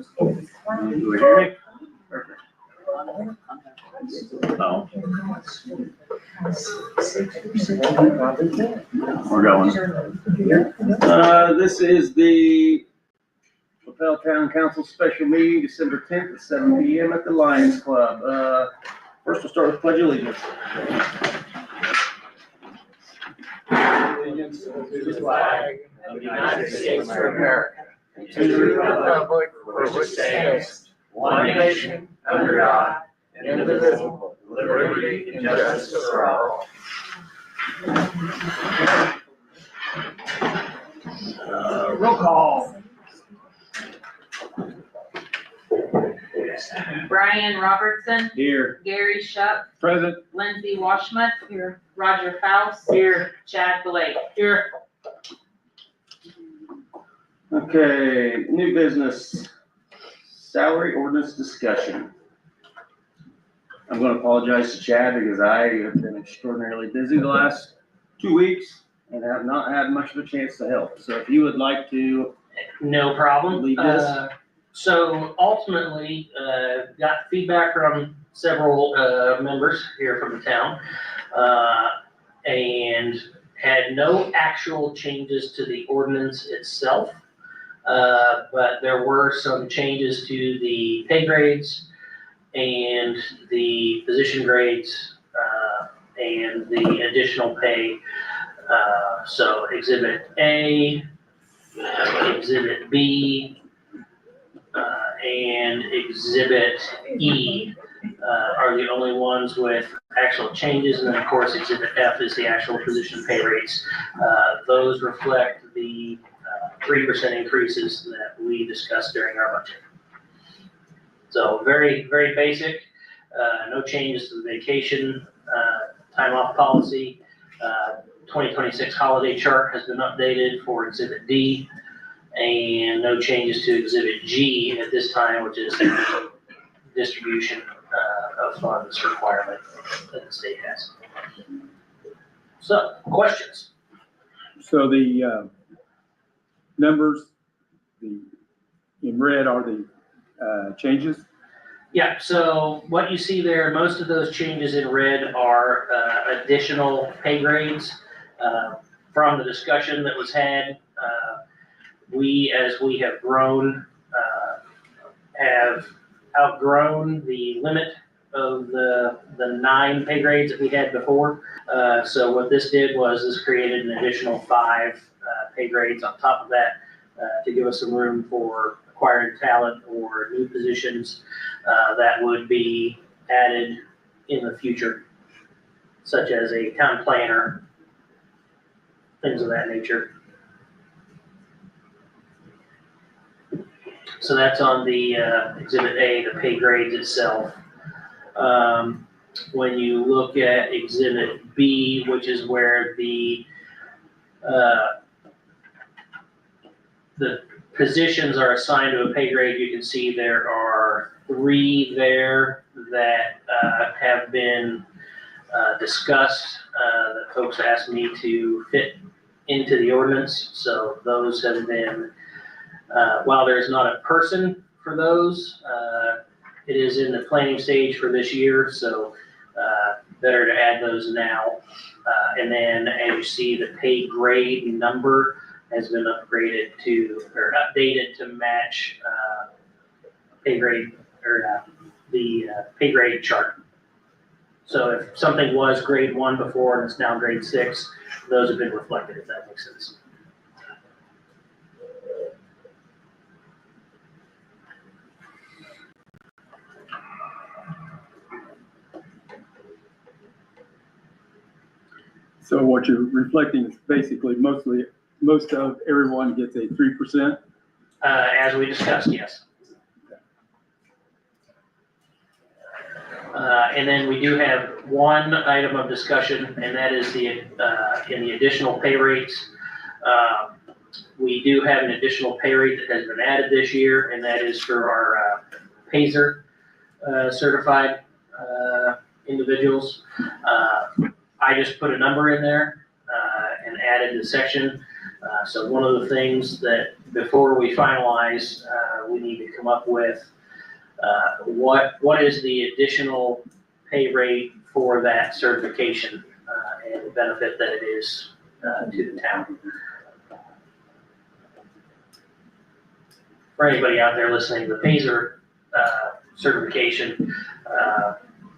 Do we hear me? Perfect. Oh, we're going. This is the LaPel Town Council special meeting, December 10th at 7 p.m. at the Lions Club. First, we'll start with Pledge Allegiance. Allegiance to the flag of the United States of America, and to the republic for which stands one nation under God, indivisible, with liberty and justice for all. Roll call. Brian Robertson, Here. Gary Shuck, Present. Lindsay Washmuth, here. Roger Faust, here. Chad Blake, here. Okay, new business, salary ordinance discussion. I'm going to apologize to Chad because I have been extraordinarily busy the last 2 weeks and have not had much of a chance to help. So if you would like to No problem. lead this. So ultimately, got feedback from several members here from the town, and had no actual changes to the ordinance itself. But there were some changes to the pay grades and the position grades, and the additional pay. So Exhibit A, Exhibit B, and Exhibit E are the only ones with actual changes, and then of course Exhibit F is the actual position pay rates. Those reflect the 3% increases that we discussed during our budget. So very, very basic, no changes to the vacation, time off policy. 2026 holiday chart has been updated for Exhibit D, and no changes to Exhibit G at this time, which is distribution of funds requirement that the state has. So, questions? So the numbers, in red are the changes? Yeah, so what you see there, most of those changes in red are additional pay grades from the discussion that was had. As we have grown, have outgrown the limit of the 9 pay grades that we had before. So what this did was this created an additional 5 pay grades on top of that to give us some room for acquiring talent or new positions that would be added in the future, such as a town planner, things of that nature. So that's on the Exhibit A, the pay grades itself. When you look at Exhibit B, which is where the positions are assigned to a pay grade, you can see there are 3 there that have been discussed that folks asked me to fit into the ordinance. So those have been, while there's not a person for those, it is in the planning stage for this year, so better to add those now. And then as you see, the pay grade number has been upgraded to, or updated to match pay grade, or the pay grade chart. So if something was grade 1 before and it's now grade 6, those have been reflected, if that makes sense. So what you're reflecting is basically most of everyone gets a 3%? As we discussed, yes. And then we do have one item of discussion, and that is in the additional pay rates. We do have an additional pay rate that has been added this year, and that is for our PASER certified individuals. I just put a number in there and added the section So one of the things that before we finalize, we need to come up with, what is the additional pay rate for that certification, and the benefit that it is, to the town. For anybody out there listening, the PASER, certification,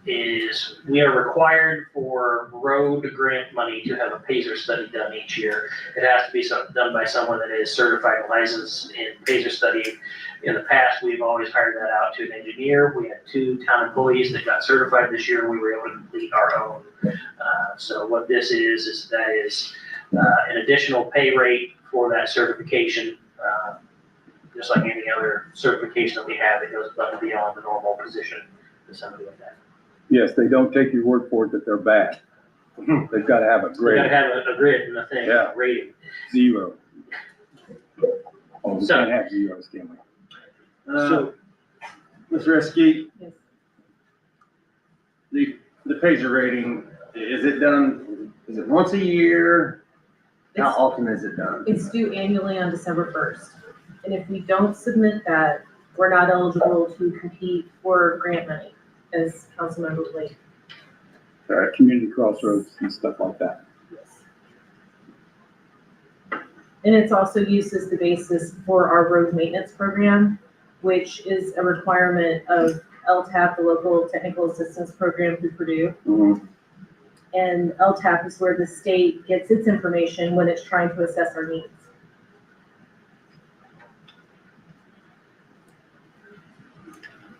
is, we are required for road grant money to have a PASER study done each year. It has to be done by someone that is certified and licensed in PASER study. In the past, we've always hired that out to an engineer. We had 2 town employees that got certified this year. We were able to complete our own. So what this is that is an additional pay rate for that certification. Just like any other certification that we have, it goes above and beyond the normal position for somebody like that. Yes, they don't take your word for it that they're bad. They've got to have a We gotta grade, have a grid and a thing, Yeah. rating. 0. Oh, we So- can't have zeros, can we? So, Ms. Reski, Yes. the PASER rating, is it done, is it once a year? How It's- often is it done? It's due annually on December 1st. And if we don't submit that, we're not eligible to compete for grant money as Councilmember Blake. Community crossroads and stuff like that. And it's also used as the basis for our road maintenance program, which is a requirement of LTAP, the Local Technical Assistance Program through Purdue. Mhm. And LTAP is where the state gets its information when it's trying to assess our needs.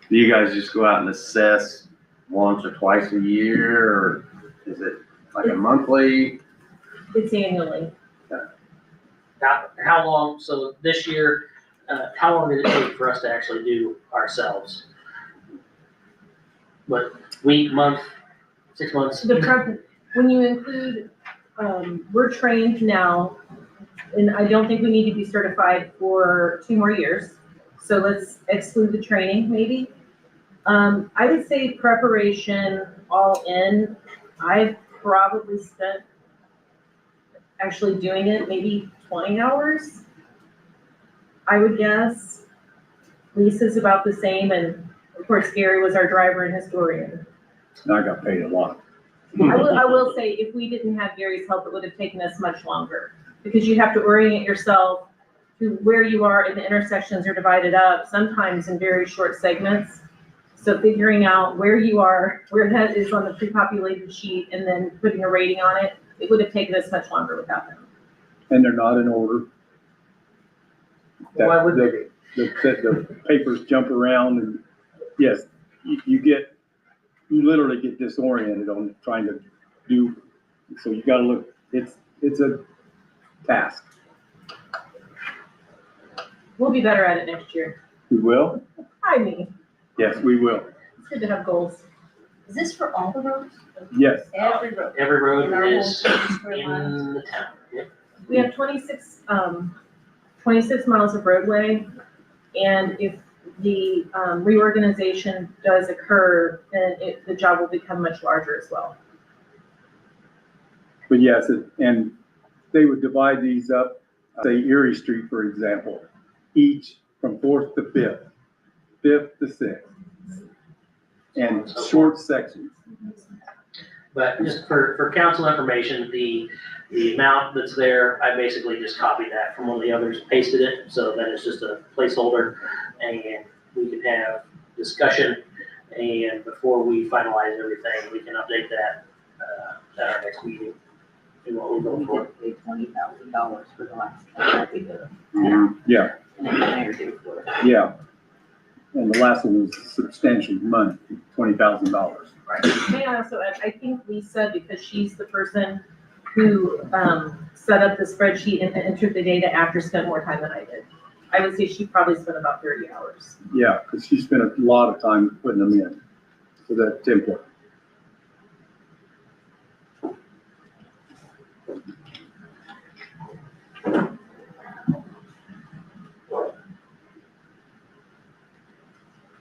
Do you guys just go out and assess once or twice a year, or is it like a monthly? It's annually. How long, so this year, how long did it take for us to actually do ourselves? What, week, month, 6 months? The prep, when you include, we're trained now, and I don't think we need to be certified for 2 more years. So let's exclude the training, maybe. I would say preparation all in, I've probably spent actually doing it maybe 20 hours. I would guess. Lisa's about the same, and of course Gary was our driver and historian. And I got paid a lot. I will say, if we didn't have Gary's help, it would have taken us much longer, because you have to orient yourself to where you are, and the intersections are divided up, sometimes in very short segments. So figuring out where you are, where that is on the pre-populated sheet, and then putting a rating on it, it would have taken us much longer without them. And they're not in order. Why would they The- The papers jump around and, yes, you literally get disoriented on trying to do, so you gotta look, it's a task. We'll be better at it next year. We will? I mean, Yes, we will. it's good to have goals. Is this for all the roads? Yes, Every road? Every road In our whole is 2 miles? in the town. Yep. We have 26 miles of roadway, and if the reorganization does occur, then the job will become much larger as well. but yes, and they would divide these up, say Erie Street, for example, each from 4th to 5th, 5th to 6th. And short sections. But just for council information, the amount that's there, I basically just copied that from one of the others, pasted it, so then it's just a placeholder, and we can have discussion, and before we finalize everything, we can update that, at our next meeting, and what we'll go for. Paid $20,000 for the last one that we did. Yeah, And then hired you for it. yeah. And the last one was substantial money, $20,000. May I also add, I think Lisa, because she's the person who set up the spreadsheet and entered the data after, spent more time than I did. I would say she probably spent about 30 hours. Yeah, because she spent a lot of time putting them in for that template.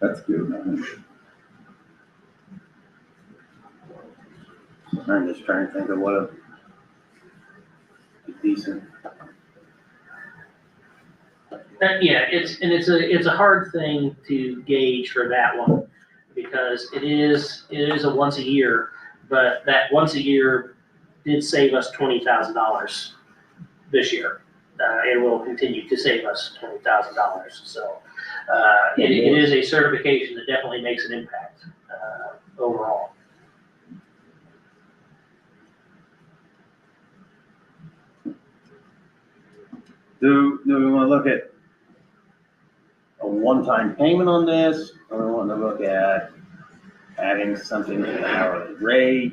That's good, man. I'm just trying to think of what a decent Yeah, it's a hard thing to gauge for that one, because it is a once a year, but that once a year did save us $20,000 this year. It will continue to save us $20,000, so, it is a certification that definitely makes an impact, overall. Do we wanna look at a one-time payment on this, or we wanna look at adding something to the hourly rate?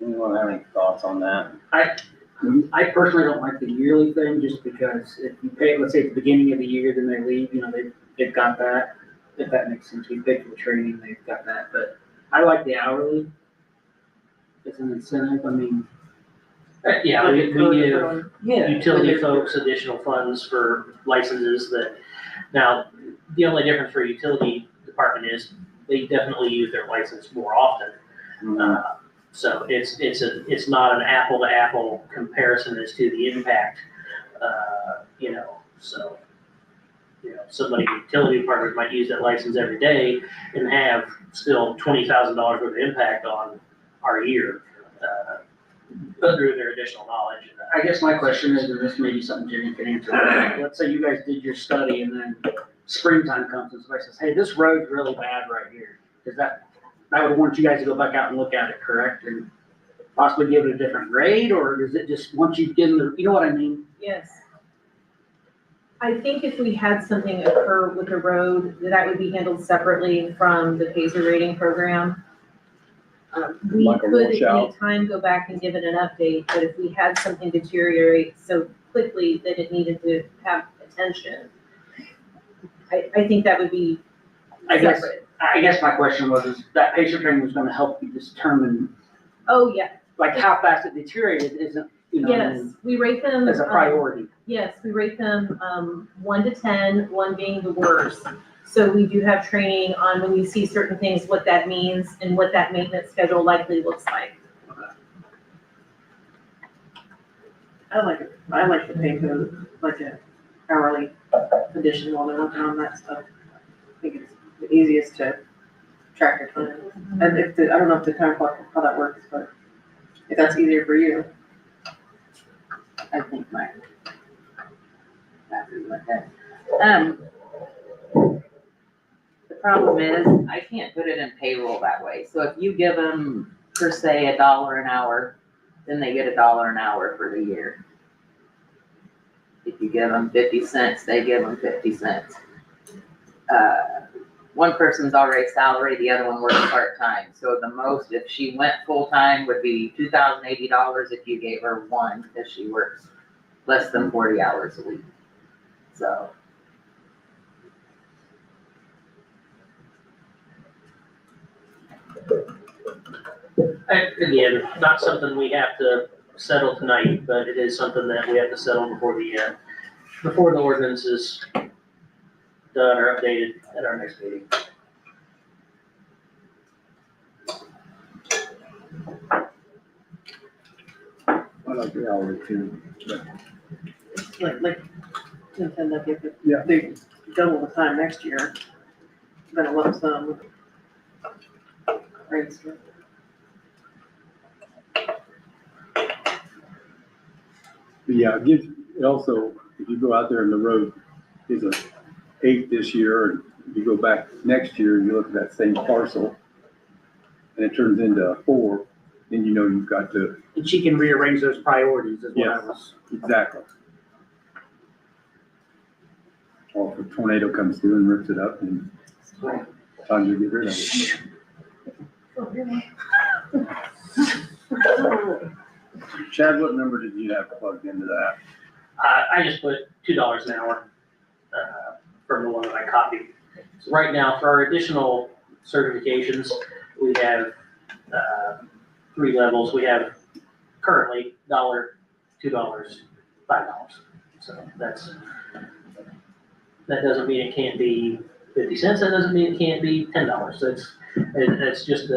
Anyone have any thoughts on that? I personally don't like the yearly thing, just because if you pay, let's say at the beginning of the year, then they leave, you know, they've got that, if that makes sense. We pay for the training, they've got that, but I like the hourly. It's an incentive, I mean. Yeah, we give Yeah. utility folks additional funds for licenses that, now, the only difference for a utility department is they definitely use their license more often. So it's not an apple to apple comparison as to the impact, so, somebody in the utility department might use that license every day and have still $20,000 worth of impact on our year, through their additional knowledge. I guess my question is, and this may be something Jimmy can answer, let's say you guys did your study and then springtime comes and somebody says, hey, this road's really bad right here. Is that would want you guys to go back out and look at it, correct? And possibly give it a different grade, or is it just once you get in the, you know what I mean? Yes. I think if we had something occur with the road, that would be handled separately from the PACER rating program. We Like a could at washout. any time go back and give it an update, but if we had something deteriorate so quickly that it needed to have attention, I think that would be separate. I guess my question was, is that PACER training was gonna help you determine, Oh, yeah, like, how fast it deteriorated isn't, you know, what I yes, mean, we rate them. as a priority. Yes, we rate them 1 to 10, 1 being the worst. So we do have training on when you see certain things, what that means and what that maintenance schedule likely looks like. I like to pay for like an hourly addition while they're working on that stuff. I think it's the easiest to track your time. And I don't know if the time clock, how that works, but if that's easier for you. I think my. The problem is, I can't put it in payroll that way, so if you give them, per se, $1 an hour, then they get $1 an hour for the year. If you give them 50 cents, they give them 50 cents. One person's already salary, the other one works part-time, so the most, if she went full-time, would be $2,080 if you gave her one, because she works less than 40 hours a week, so. Again, not something we have to settle tonight, but it is something that we have to settle before the ordinance is done or updated at our next meeting. I like the hourly too. It's like Nintendo, if Yeah. they double the time next year, then a lump sum. Right, so. But yeah, it also, if you go out there and the road is a 8 this year, and you go back next year and you look at that same parcel, and it turns into a 4, then you know you've got to, And she can rearrange those priorities, is what I Yes. was. exactly. Or if a tornado comes through and rips it up, and time to get rid of it. Chad, what number did you have plugged into that? I just put $2 an hour, from the one that I copied. So right now, for our additional certifications, we have, 3 levels. We have currently $1, $2, $5. So that doesn't mean it can't be 50 cents. That doesn't mean it can't be $10. So it's just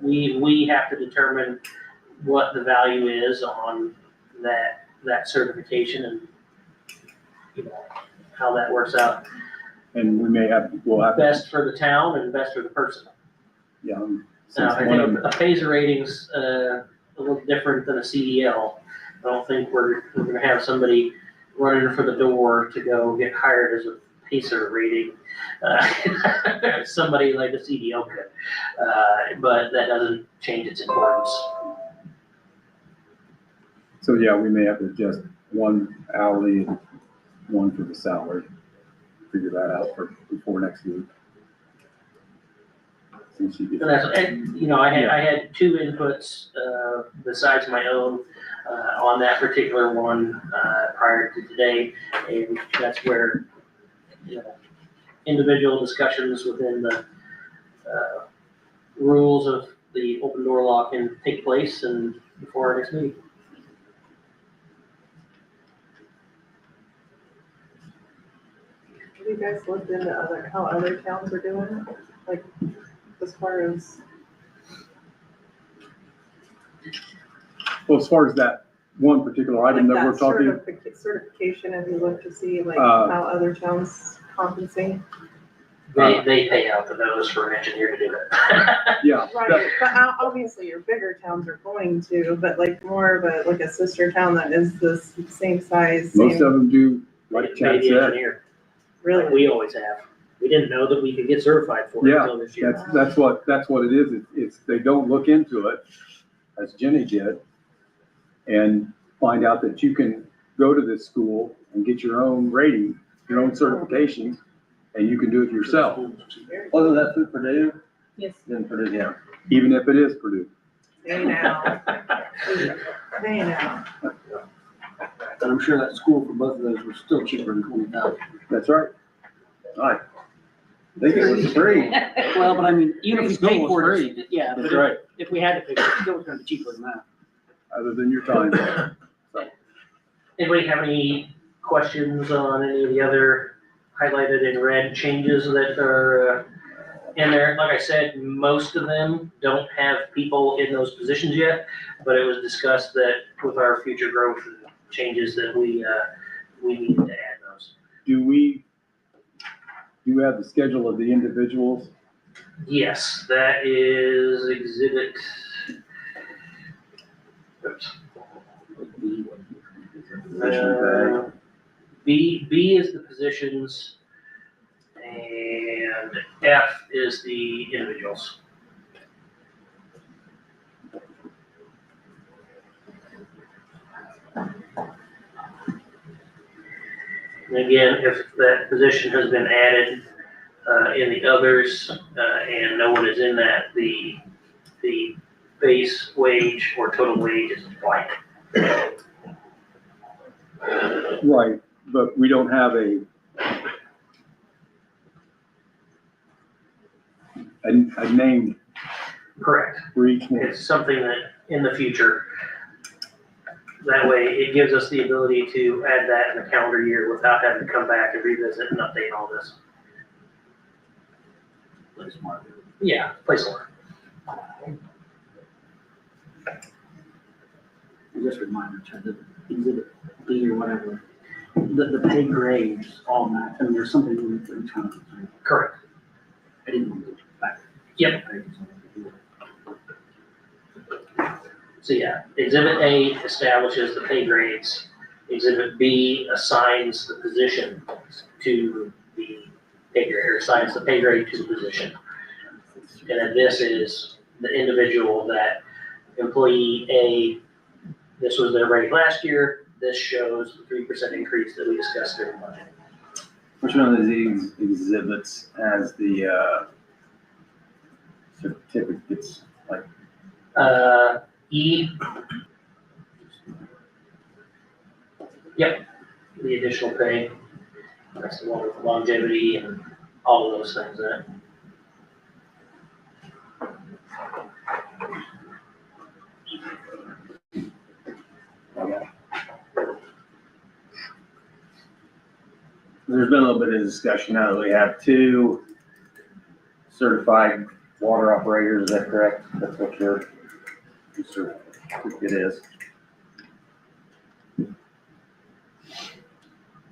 we have to determine what the value is on that certification, and you know, how that works out. And we'll have, Best for the town and best for the person. yeah, since Now, I one of think them, a PASER rating's, a little different than a CDL. I don't think we're gonna have somebody running for the door to go get hired as a PASER rating. Somebody like a CDL could, but that doesn't change its importance. so yeah, we may have to adjust one hourly and one for the salary. Figure that out before next week. Since you get. And you know, I had two inputs, besides my own, on that particular one, prior to today. And that's where, you know, individual discussions within the, rules of the open door law can take place and before our next meeting. Have you guys looked into how other towns are doing it? Like, as far as, Well, as far as that one particular item like that we're that talking, certification, have you looked to see like Uh, how other towns compensate? They pay out the nose for an engineer to do it. yeah, that- Right, but obviously your bigger towns are going to, but like more of a, like a sister town that is the same size, most same, of them do, like Pay Chad the said. engineer, like really. we always have. We didn't know that we could get certified for it Yeah, until this year. That's what it is. It's, they don't look into it, as Jenny did, and find out that you can go to this school and get your own rating, your own certification, and you can do it yourself, Wasn't that through Purdue? Yes. Then Purdue, yeah. even if it is Purdue. Hey now. Hey now. But I'm sure that school for both of those was still cheaper than 20,000. That's right. I think it was free. Well, but I mean, even if we School paid was for free. it, yeah, but That's right, if we had to pay for it, it still was gonna be cheaper than that. other than your time. Anybody have any questions on any of the other highlighted in red changes that are in there? Like I said, most of them don't have people in those positions yet, but it was discussed that with our future growth and changes that we needed to add those. Do you have the schedule of the individuals? Yes, that is exhibit. Oops. B is the positions, and F is the individuals. And again, if that position has been added, in the others, and no one is in that, the base wage or total wage is blank. Right, but we don't have a name Correct. for each one. It's something that in the future, that way it gives us the ability to add that in the calendar year without having to come back and revisit and update all this. Yeah, placeholder. Just a reminder, Chad, that exhibit B or whatever, the pay grades all match, and there's something in for each one. Correct. I didn't want to go back. Yep. So yeah, exhibit A establishes the pay grades. Exhibit B assigns the position to the pay grade, or assigns the pay grade to the position. And then this is the individual that employee A, this was their rate last year, this shows the 3% increase that we discussed during budget. Which one of these exhibits has the certificates, like, E. Yep, the additional pay. That's the one with longevity and all of those things in it. there's been a little bit of discussion now that we have 2 certified water operators, is that correct? That's what your certificate is.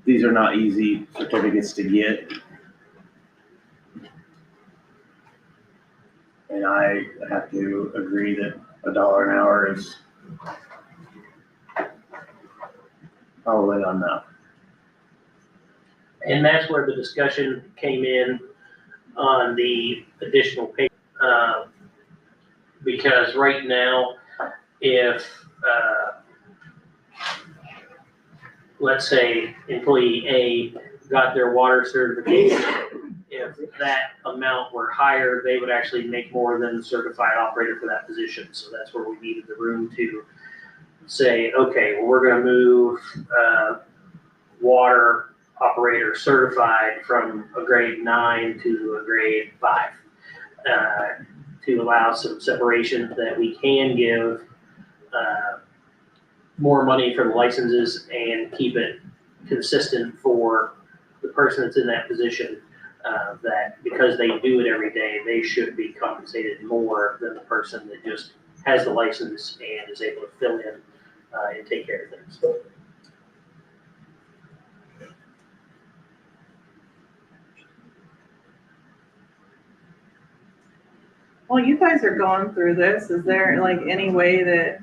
these are not easy certificates to get. And I have to agree that $1 an hour is probably not enough. And that's where the discussion came in on the additional pay. Because right now, if, let's say employee A got their water certification, if that amount were higher, they would actually make more than the certified operator for that position. So that's where we needed the room to say, okay, well, we're gonna move, water operator certified from a grade 9 to a grade 5, to allow some separation that we can give, more money for the licenses and keep it consistent for the person that's in that position, that because they do it every day, they should be compensated more than the person that just has the license and is able to fill in, and take care of things. Well, you guys are going through this. Is there like any way that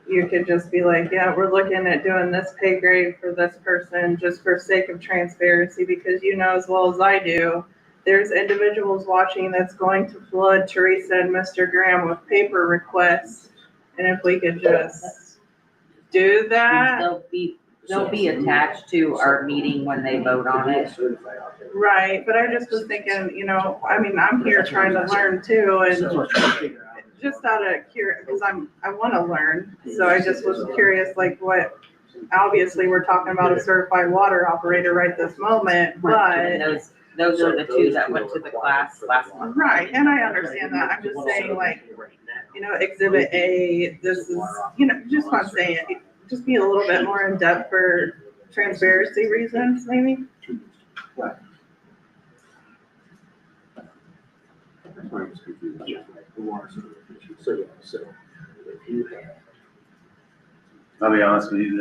you could just be like, yeah, we're looking at doing this pay grade for this person just for sake of transparency? Because you know as well as I do, there's individuals watching that's going to flood Teresa and Mr. Graham with paper requests. And if we could just do that, They'll be attached to our meeting when they vote on it. right? But I just was thinking, you know, I mean, I'm here trying to learn too, and just out of curiosity, because I want to learn. So I just was curious, like what, obviously we're talking about a certified water operator right this moment, but. And those are the two that went to the class last month. Right, and I understand that. I'm just saying like, you know, exhibit A, this is, you know, just what I'm saying, just be a little bit more in depth for transparency reasons, maybe. I'll be honest with you,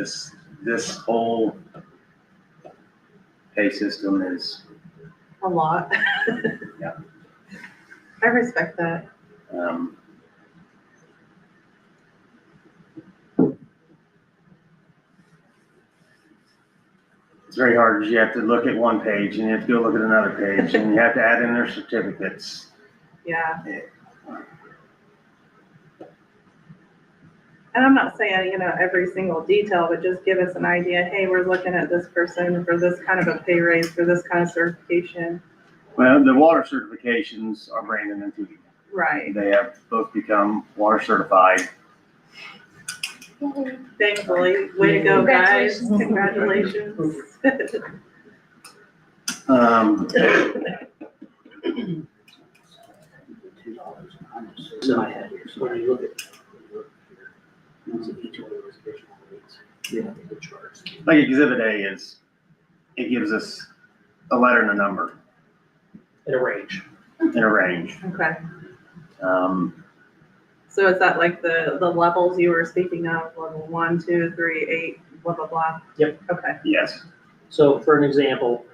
this whole pay system is, A lot. Yeah. I respect that. it's very hard, because you have to look at one page, and you have to go look at another page, and you have to add in their certificates. Yeah. And I'm not saying, you know, every single detail, but just give us an idea, hey, we're looking at this person for this kind of a pay raise, for this kind of certification. Well, the water certifications are Brandon and Tootie. Right. They have both become water certified. Thankfully, way to go, guys. Congratulations. So when you look at each one of those additional rates, the charts. Like exhibit A is, it gives us a letter and a number In a range. in a range. Okay. So So is that like the levels you were speaking of, level 1, 2, 3, 8, blah, blah, blah? Yep. Okay. yes, So for an example,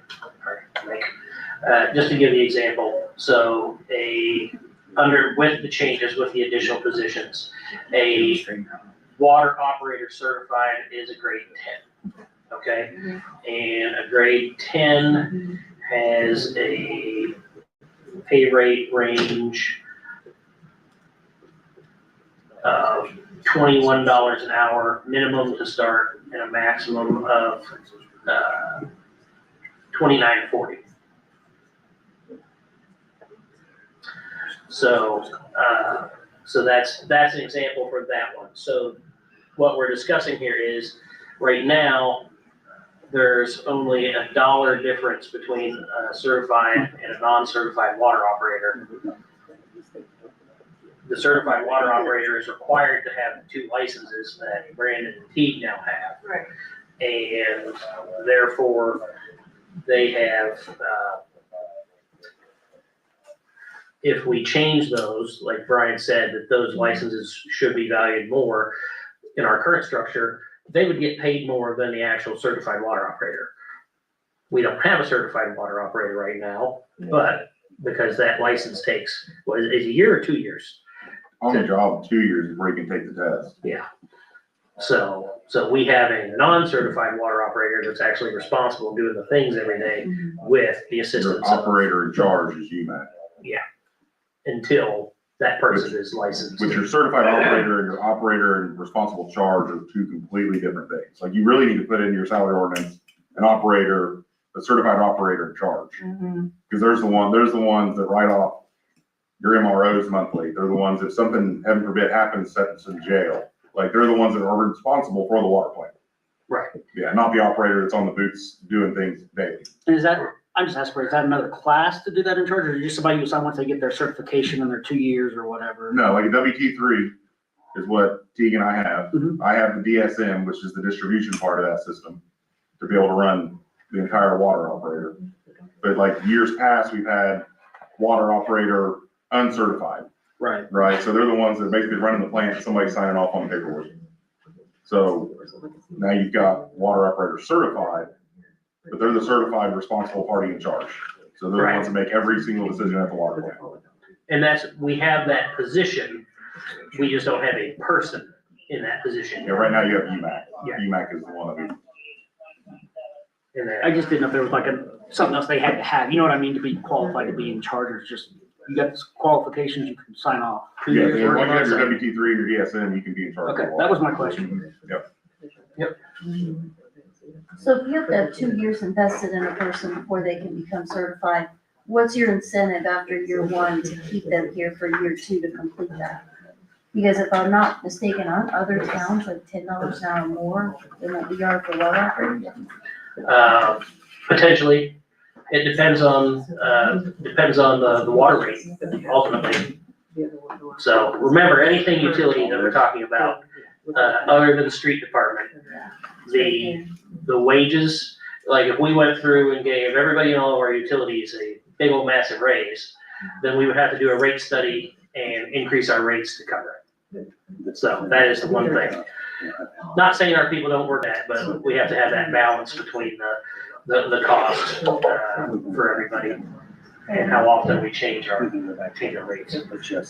just to give the example, so with the changes with the additional positions, a water operator certified is a grade 10, okay? And a grade 10 has a pay rate range of $21 an hour minimum to start, and a maximum of $29.40. So that's an example for that one. So what we're discussing here is, right now, there's only $1 difference between a certified and a non-certified water operator. The certified water operator is required to have 2 licenses that Brandon and Teague now have. Right. And therefore, they have, if we change those, like Brian said, that those licenses should be valued more in our current structure, they would get paid more than the actual certified water operator. We don't have a certified water operator right now, but because that license takes, what is it, a year or 2 years? On the job, 2 years before you can take the test. So we have a non-certified water operator that's actually responsible and doing the things every day with the Your assistance of, operator in charge is UMAC. until that person is licensed. With your certified operator and your operator and responsible charge are two completely different things. Like, you really need to put in your salary ordinance, an operator, a certified operator in charge. Because there's the ones that write off your MROs monthly. They're the ones, if something, heaven forbid, happens, sentence in jail. Like, they're the ones that are responsible for the water plant. Right. Yeah, not the operator that's on the boots doing things daily. And is that, I'm just asking, is that another class to do that in charge, or just somebody who sign once they get their certification in their 2 years or whatever? No, like a WT3 is what Teague and I have. Mhm. I have the DSM, which is the distribution part of that system, to be able to run the entire water operator. But like years past, we've had water operator uncertified, Right. right? So they're the ones that are basically running the plant, somebody signing off on the paperwork. So now you've got water operator certified, but they're the certified responsible party in charge. So they're the ones that make every single decision at the water plant. And we have that position, we just don't have a person in that position. Yeah, right now you have UMAC. Yeah. UMAC is the one that we. And I just didn't know if there was like something else they had to have, you know what I mean, to be qualified to be in charge, or just, you got qualifications, you can sign off. 2 Yeah, years, yeah, once you have your whatever. WT3 and your DSM, you can be in charge. of Okay, the that water. was my question. So if you have to have 2 years invested in a person before they can become certified, what's your incentive after year 1 to keep them here for year 2 to complete that? Because if I'm not mistaken, aren't other towns like $10 an hour more than what we are for water operators? potentially, it depends on the water rate ultimately. So remember, anything utility that we're talking about, other than the street department, the wages, like if we went through and gave everybody in all of our utilities a big old massive raise, then we would have to do a rate study and increase our rates to cover it. So that is the one thing. Not saying our people don't work that, but we have to have that balance between the cost, for everybody and how often we change our rates. Yeah.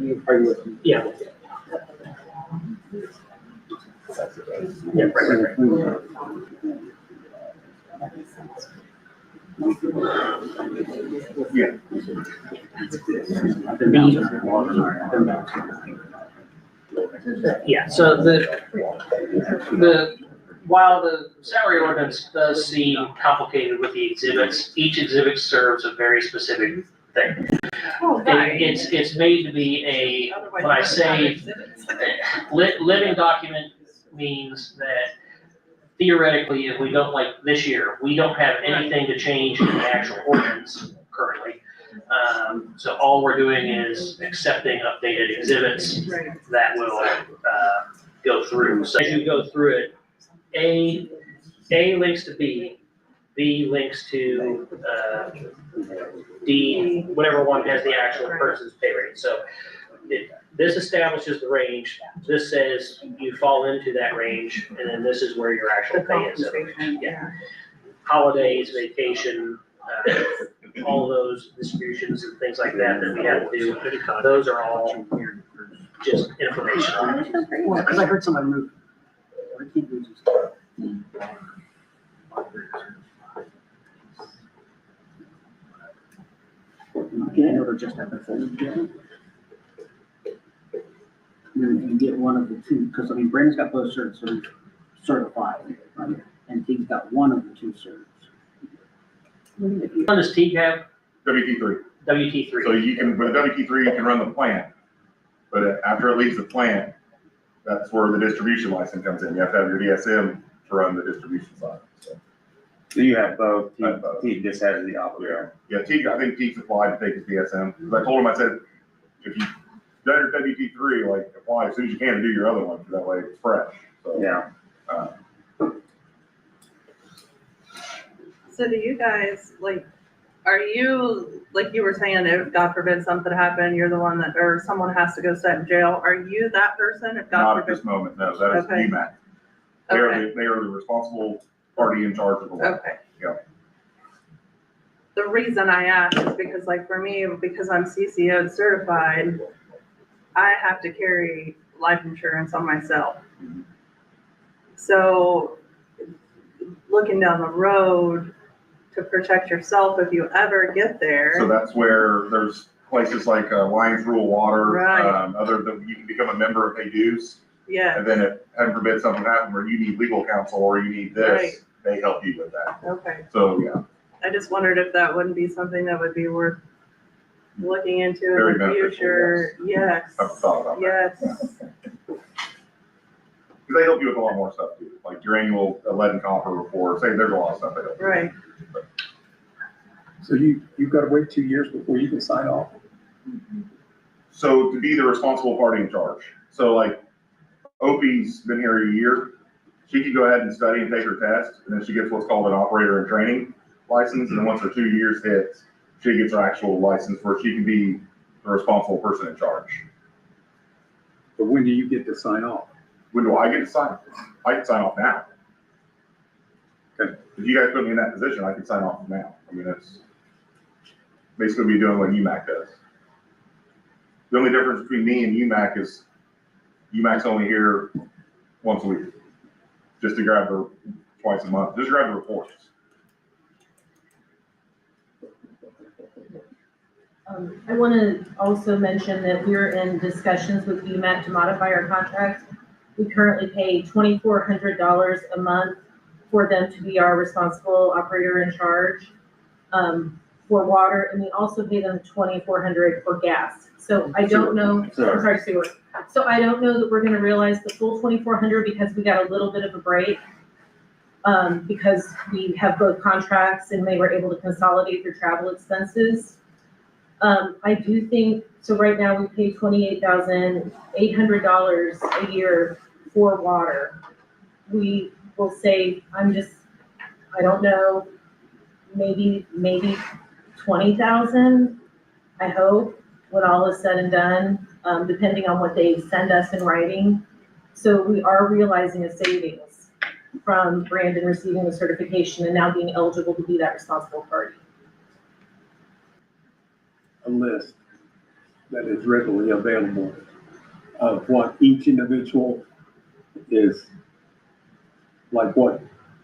Yeah, right. Yeah. Yeah, so while the salary ordinance does seem complicated with the exhibits, each exhibit serves a very specific thing. It's made to be when I say living document means that theoretically, if we don't, like this year, we don't have anything to change in the actual ordinance currently. So all we're doing is accepting updated exhibits that will go through. So as you go through it, A links to B links to D, whatever one has the actual person's pay rate. So this establishes the range. This says you fall into that range, and then this is where your actual pay is. Yeah. Holidays, vacation, all those distributions and things like that that we have to do, those are all just information. Because I heard somebody move. Can or just have a phone? You get one of the two, because I mean, Brandon's got both certs, so he's certified, right? And he's got one of the two certs. What does Teague have? WT3. WT3. So you can, with WT3, you can run the plant, but after it leaves the plant, that's where the distribution license comes in. You have to have your DSM to run the distribution side. So you have both, I have both. he just has the operator. Yeah, Teague, I think Teague's applied to take his DSM. Because I told him, I said, if you done your WT3, like apply as soon as you can to do your other one, that way it's fresh, so. Yeah. So do you guys, like, are you, like you were saying, if God forbid something happened, you're the one that, or someone has to go sit in jail, are you that person if God Not at forbid? this moment, no, that is Okay. UMAC. They are the responsible party in charge of the well. Okay. Yeah. The reason I ask is because like for me, because I'm CCO certified, I have to carry life insurance on myself. So looking down the road to protect yourself if you ever get So there. that's where there's places like Lions Rule Water, Right. you can become a member if they dues. Yeah, And then if, heaven forbid, something happens where you need legal counsel or you need this, they help you with that. okay. So, yeah, I just wondered if that wouldn't be something that would be worth looking into Very in the beneficial, future. Yes. I've thought about that. Yes. Because they help you with a lot more stuff too, like your annual lead and copper report, say, there's a lot of stuff they help you with. Right. So you've got to wait 2 years before you can sign off? So to be the responsible party in charge. So like Opie's been here a year. She could go ahead and study and take her test, and then she gets what's called an operator in training license. And then once her 2 years hits, she gets her actual license where she can be the responsible person in charge. But when do you get to sign off? When do I get to sign? I can sign off now. Okay. If you guys put me in that position, I can sign off now. I mean, that's basically me doing what UMAC does. The only difference between me and UMAC is UMAC's only here once a week, just to grab her twice a month, just grab the reports. I want to also mention that we're in discussions with UMAC to modify our contract. We currently pay $2,400 a month for them to be our responsible operator in charge for water, and we also pay them $2,400 for gas. So I don't know, I'm sorry, sewer. So I don't know that we're gonna realize the full $2,400 because we got a little bit of a break. Because we have both contracts and they were able to consolidate their travel expenses. I do think, so right now we pay $28,800 a year for water. We will save, I don't know, maybe 20,000, I hope, when all is said and done, depending on what they send us in writing. So we are realizing a savings from Brandon receiving the certification and now being eligible to be that responsible party. A list that is readily available of what each individual is, like what?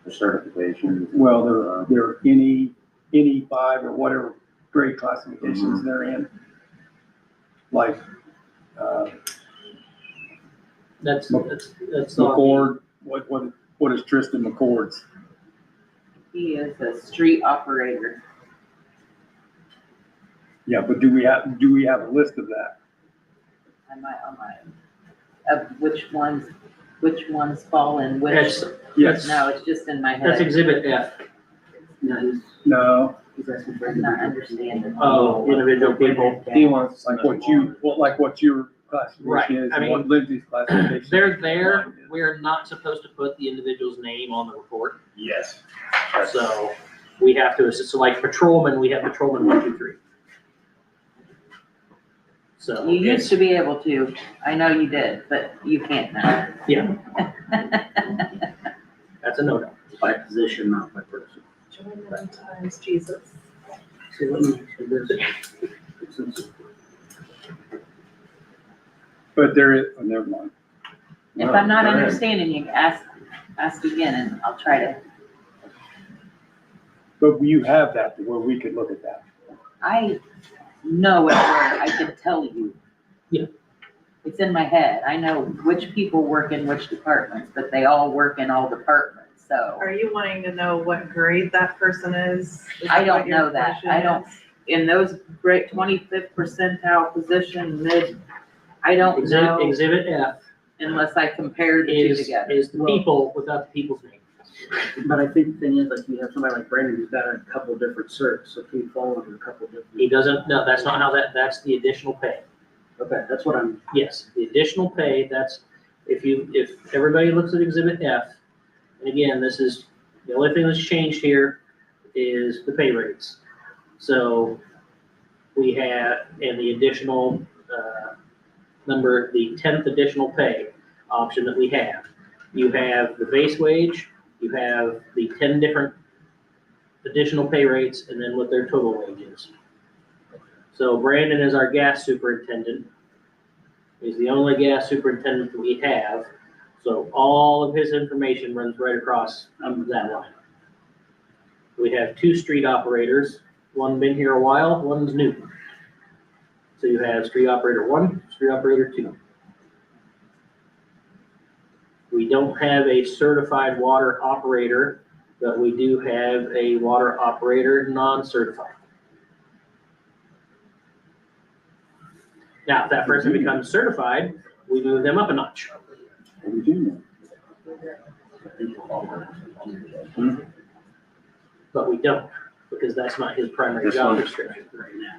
The certification. Well, they're any 5 or whatever grade classifications they're in. Like, That's not. McCord, what is Tristan McCord's? He is a street operator. Yeah, but do we have a list of that? Of which ones fall in which, That's, Yes. no, it's just in my that's head. exhibit F. No, I'm not understanding. Oh, individual people. He wants. like what your Right, classification is I and mean, what Lindsay's classification. They're there, we're not supposed to put the individual's name on the report, Yes. so we have to, so like patrolman, we have patrolman 1, 2, 3. So. You used to be able to, I know you did, but you can't now. Yeah. That's a no-no. By position, not by person. Times Jesus. See, let me say this. But there is, oh, never mind. If I'm not understanding you, ask again and I'll try to, But you have that to where we could look at that. I know it where I can tell you. Yeah. It's in my head. I know which people work in which departments, but they all work in all departments, so. Are you wanting to know what grade that person is? Is I that don't what your know that. question I don't- is? In those great 25th percentile position, I don't know Exhibit F unless I compare the two is together. the people without the people's name. But I think the thing is, like, you have somebody like Brandon who's got a couple different certs, so he fall under a couple different. He doesn't, no, that's not how that's the additional pay. Okay, that's what I'm, Yes, the additional pay, that's, if everybody looks at Exhibit F, and again, this is, the only thing that's changed here is the pay rates. So we have, and the additional, number, the 10th additional pay option that we have. You have the base wage, you have the 10 different additional pay rates, and then what their total wage is. So Brandon is our gas superintendent. He's the only gas superintendent that we have. So all of his information runs right across that line. We have 2 street operators, one been here a while, one's new. So you have street operator 1, street operator 2. We don't have a certified water operator, but we do have a water operator non-certified. Now, if that person becomes certified, we move them up a notch. We do. But we don't, because that's not his primary This job one? description.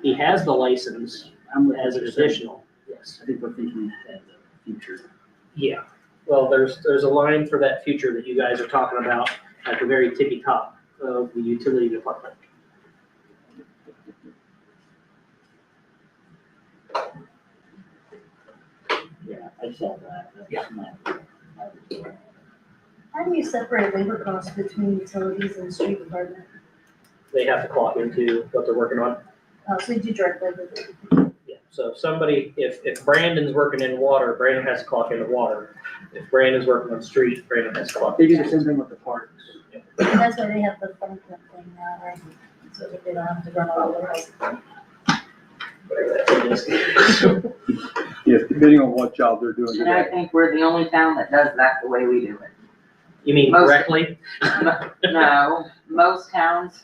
He has the license I'm with as what an you're saying. additional, yes. I think we're thinking ahead of the future. Yeah, well, there's a line for that future that you guys are talking about at the very tippy top of the utility department. Yeah, I saw that. That's not- How do you separate labor costs between utilities and street department? They have to clock into what they're working on. So you do direct labor. Yeah, so if somebody, if Brandon's working in water, Brandon has to clock into water. If Brandon's working on street, Brandon has to clock. They do into the street. same thing with the parks. And that's why they have the phone thing now, right? So that they don't have to run all the way. Whatever that thing is. Yes, depending on what job they're doing And I today. think we're the only town that does that the way we do it. You mean Most- correctly? No, most towns,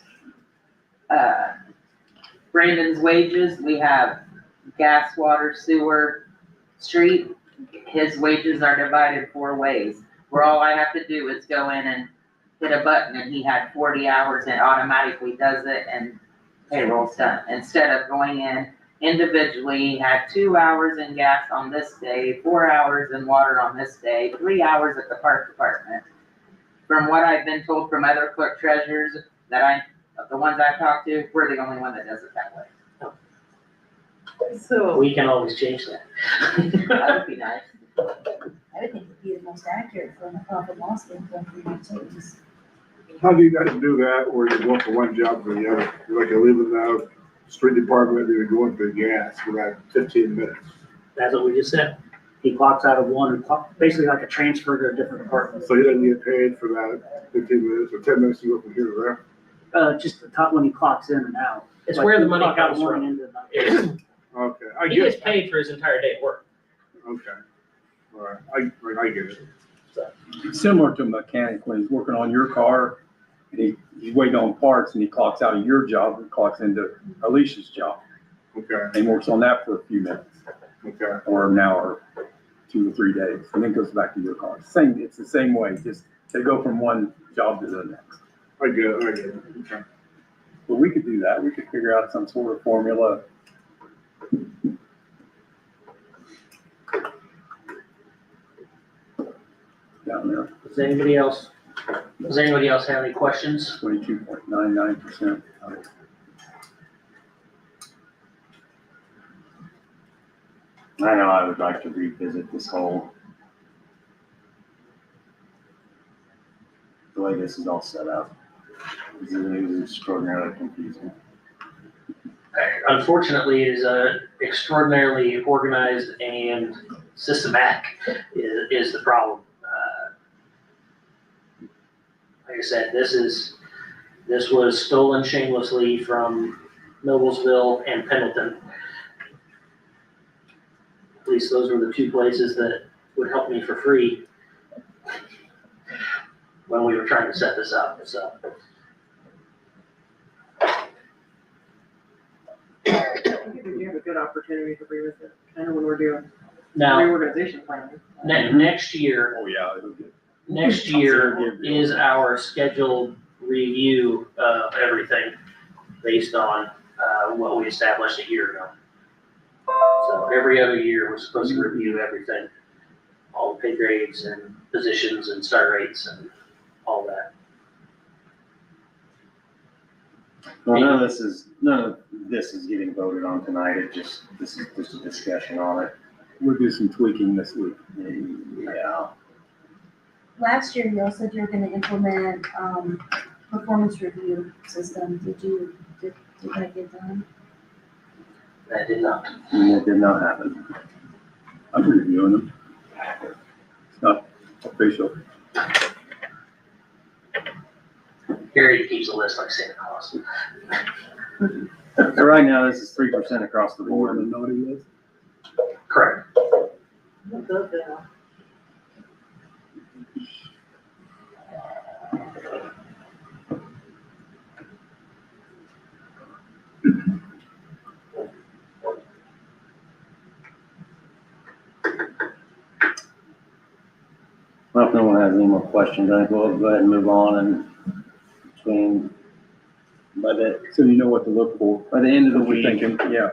Brandon's wages, we have gas, water, sewer, street. His wages are divided 4 ways, where all I have to do is go in and hit a button and he had 40 hours and it automatically does it and payroll's done. Instead of going in individually, he had 2 hours in gas on this day, 4 hours in water on this day, 3 hours at the park department. From what I've been told from other clerk treasurers the ones I've talked to, we're the only one that does it that way. So, We can always change that. That would be nice. I would think it'd be the most accurate from a profit and loss standpoint for utilities. How do you guys do that, where you're going from one job to the other? Like you're leaving the street department, you're going to gas for that 15 minutes. That's what we just said. He clocks out of one, basically like a transfer to a different department. So you don't get paid for that 15 minutes or 10 minutes you go from here to there? Just the top when he clocks in and out. It's Like, where the you money clock out comes morning from. into night. Okay, I He get gets it. paid for his entire day of work. Okay. All right, I get it. It's similar to a mechanic when he's working on your car and he's waiting on parts and he clocks out of your job and clocks into Alicia's job. Okay, And works on that for a few minutes okay. or an hour, 2 or 3 days, and then goes back to your car. It's the same way, just they go from one job to the next. I get it. Okay. But we could do that. We could figure out some sort of formula. Down there, Does anybody else have any questions? 22.99%. I know I would like to revisit this whole, the way this is all set up. It is extraordinarily confusing. Unfortunately, it is extraordinarily organized and systematic is the problem. Like I said, this was stolen shamelessly from Noblesville and Pendleton. At least those were the 2 places that would help me for free when we were trying to set this up, so. I think we have a good opportunity to revisit, kind of when we're doing Now, reorganization planning. next year, Oh, yeah, it'll get. next year is our scheduled review of everything based on what we established a year ago. So every other year, we're supposed to review everything, all the pay grades and positions and start rates and all that. Well, none of this is getting voted on tonight, this is just a discussion on it. We'll do some tweaking this week. Yeah. Last year, you also said you were gonna implement, performance review system. Did that get done? That did not. It did not happen. I'm reviewing them. It's not official. Gary keeps a list like Santa Claus. So right now, this is 3% across the More board. than naughty list. Correct. Well, if no one has any more questions, I think we'll go ahead and move on and So you know what to look for. by the end of the What you're week, thinking, yeah,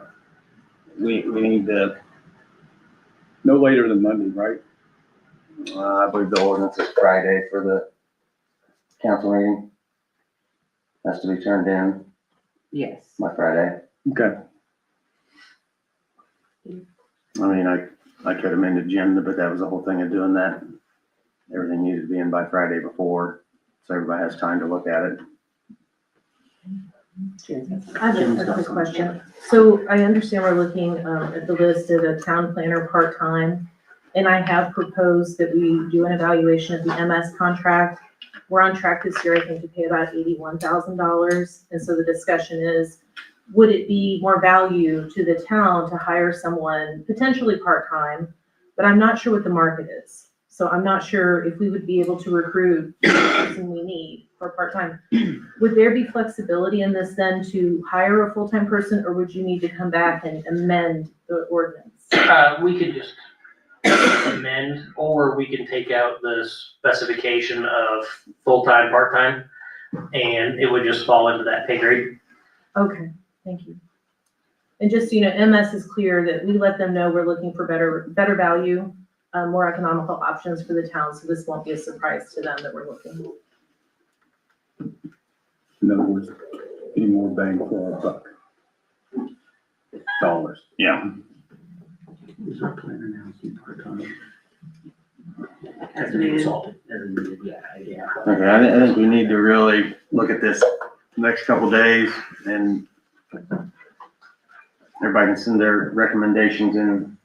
we need to, no later than Monday, right? I believe the ordinance is Friday for the council meeting. Has to be turned in Yes. by Friday. Okay. I mean, I could amend the agenda, but that was the whole thing of doing that. Everything needed to be in by Friday before, so everybody has time to look at it. I have a quick question. So I understand we're looking at the list of a town planner part-time, and I have proposed that we do an evaluation of the MS contract. We're on track this year, I think, to pay about $81,000, and so the discussion is, would it be more value to the town to hire someone potentially part-time? But I'm not sure what the market is. So I'm not sure if we would be able to recruit the person we need for part-time. Would there be flexibility in this then to hire a full-time person, or would you need to come back and amend the ordinance? We could just amend, or we can take out the specification of full-time, part-time, and it would just fall into that pay grade. Okay, thank you. And just, so you know, MS is clear that we let them know we're looking for better value, more economical options for the town, so this won't be a surprise to them that we're looking. In other words, getting more bang for our buck. Dollars. Yeah. Is our planner now part-time? As needed. Yeah. Okay, I think we need to really look at this next couple days and everybody can send their recommendations in.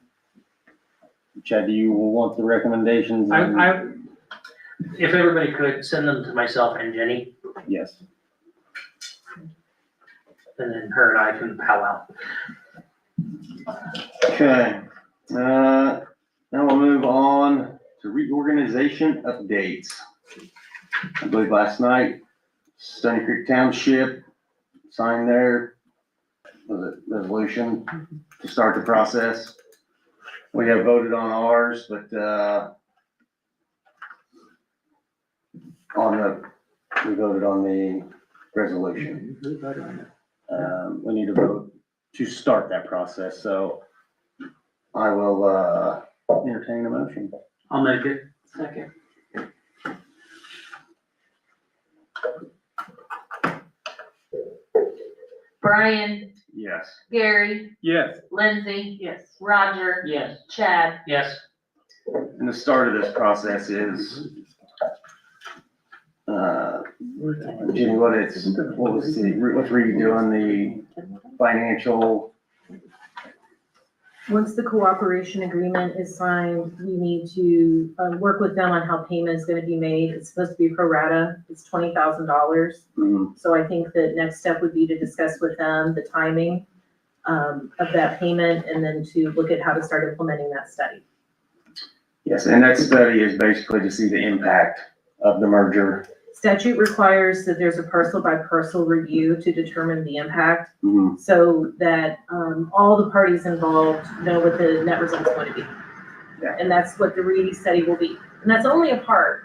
Chad, do you want the recommendations? If everybody could, send them to myself and Jenny, Yes. and then her and I can pal out. Okay, now we'll move on to reorganization updates. I believe last night, Stony Creek Township signed their, was it resolution to start the process. We have voted on ours, but, we voted on the resolution. We need to vote to start that process, so I will, entertain a motion. I'll make it. Second. Brian, Yes. Gary, Yes, Lindsay, Yes. Roger, Yes. Chad. Yes. And the start of this process is, Jenny, what was what's redoing the financial, Once the cooperation agreement is signed, we need to, work with them on how payment is gonna be made. It's supposed to be pro rata, it's $20,000. So I think the next step would be to discuss with them the timing, of that payment, and then to look at how to start implementing that study. yes, and that study is basically to see the impact of the merger. Statute requires that there's a parcel by parcel review to determine the impact, Mhm. so that, all the parties involved know what the net result's going to be. Yeah. And that's what the Reedy study will be. And that's only a part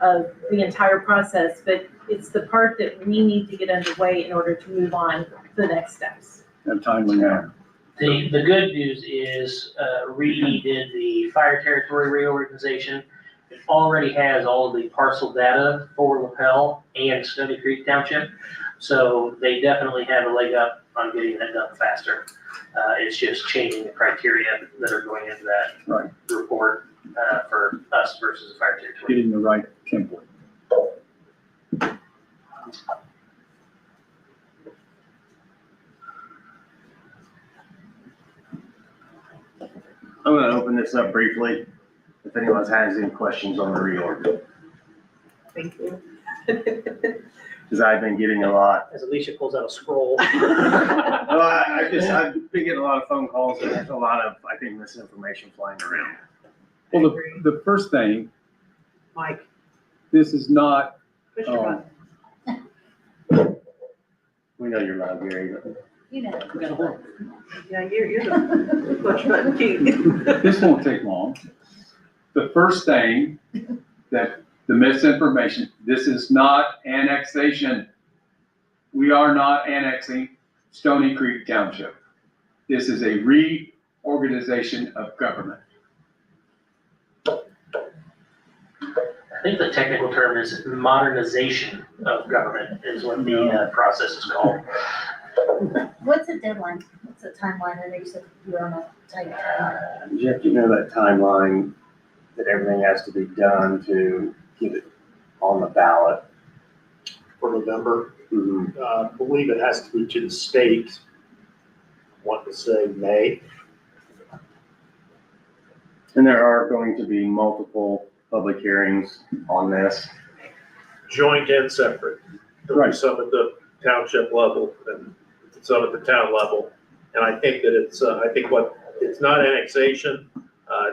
of the entire process, but it's the part that we need to get underway in order to move on to the next steps. in a timely manner. The good news is, Reed did the fire territory reorganization. It already has all of the parcel data for LaPel and Stony Creek Township. So they definitely have a leg up on getting that done faster. It's just changing the criteria that are going into that Right. report, for us versus the fire territory. Getting the right template. I'm gonna open this up briefly, if anyone has any questions on the reorg, Thank you. because I've been getting a lot. As Alicia pulls out a scroll. Well, I've been getting a lot of phone calls, and there's a lot of, I think, misinformation flying around. Well, the first thing, Mike, this is not, push your um, button. We know you're loud, Gary, but You know. Yeah, you're the push button king. this won't take long. The first thing that the misinformation, this is not annexation. We are not annexing Stony Creek Township. This is a reorganization of government. I think the technical term is modernization of government is what the process is called. What's the deadline? What's the timeline? I know you said you're on a tight timeline. Jeff, you know that timeline that everything has to be done to get it on the ballot? For November. Mhm. Believe it has to be to the state. Want to say May. And there are going to be multiple public hearings on this. Joint and separate. There'll be Right. some at the township level and some at the town level. And I think that it's not annexation.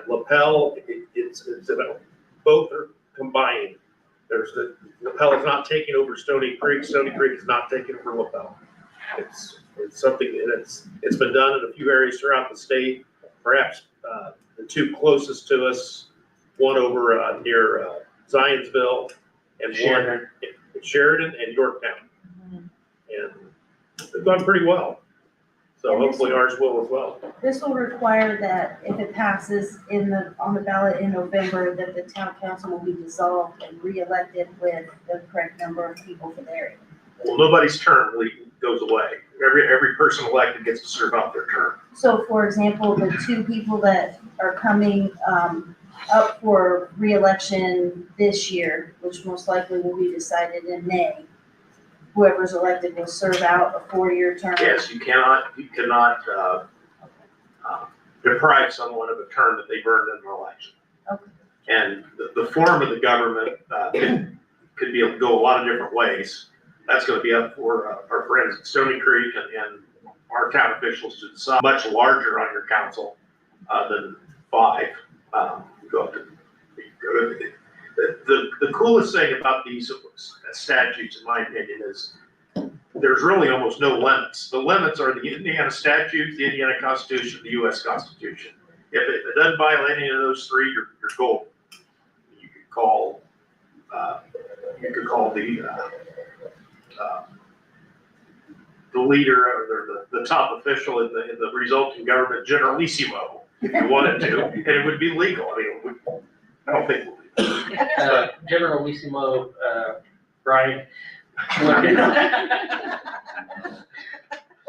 LaPel, it's about, both are combined. LaPel is not taking over Stony Creek. Stony Creek is not taking over LaPel. It's something, and it's been done in a few areas throughout the state. Perhaps the two closest to us, one over near Zionsville and one in Sheridan and Yorktown. And they've done pretty well. So And this- hopefully ours will as well. This will require that if it passes on the ballot in November, that the town council will be dissolved and re-elected with the correct number of people for the area. Well, nobody's term really goes away. Every person elected gets to serve out their term. So for example, the two people that are coming, up for re-election this year, which most likely will be decided in May, whoever's elected will serve out a 4-year term. Yes, you cannot deprive someone of a term that they've earned in an election. Okay. And the form of the government could go a lot of different ways. That's gonna be up for our friends at Stony Creek and our town officials to decide. Much larger on your council than 5. Go up to, the coolest thing about these statutes, in my opinion, is there's really almost no limits. The limits are the Indiana statutes, the Indiana Constitution, the US Constitution. If it doesn't violate any of those 3, you're golden. You could call the leader or the top official in the resulting government Generalissimo if you wanted to, and it would be legal. I mean, I don't think it would be. Generalissimo, Brian. Well, I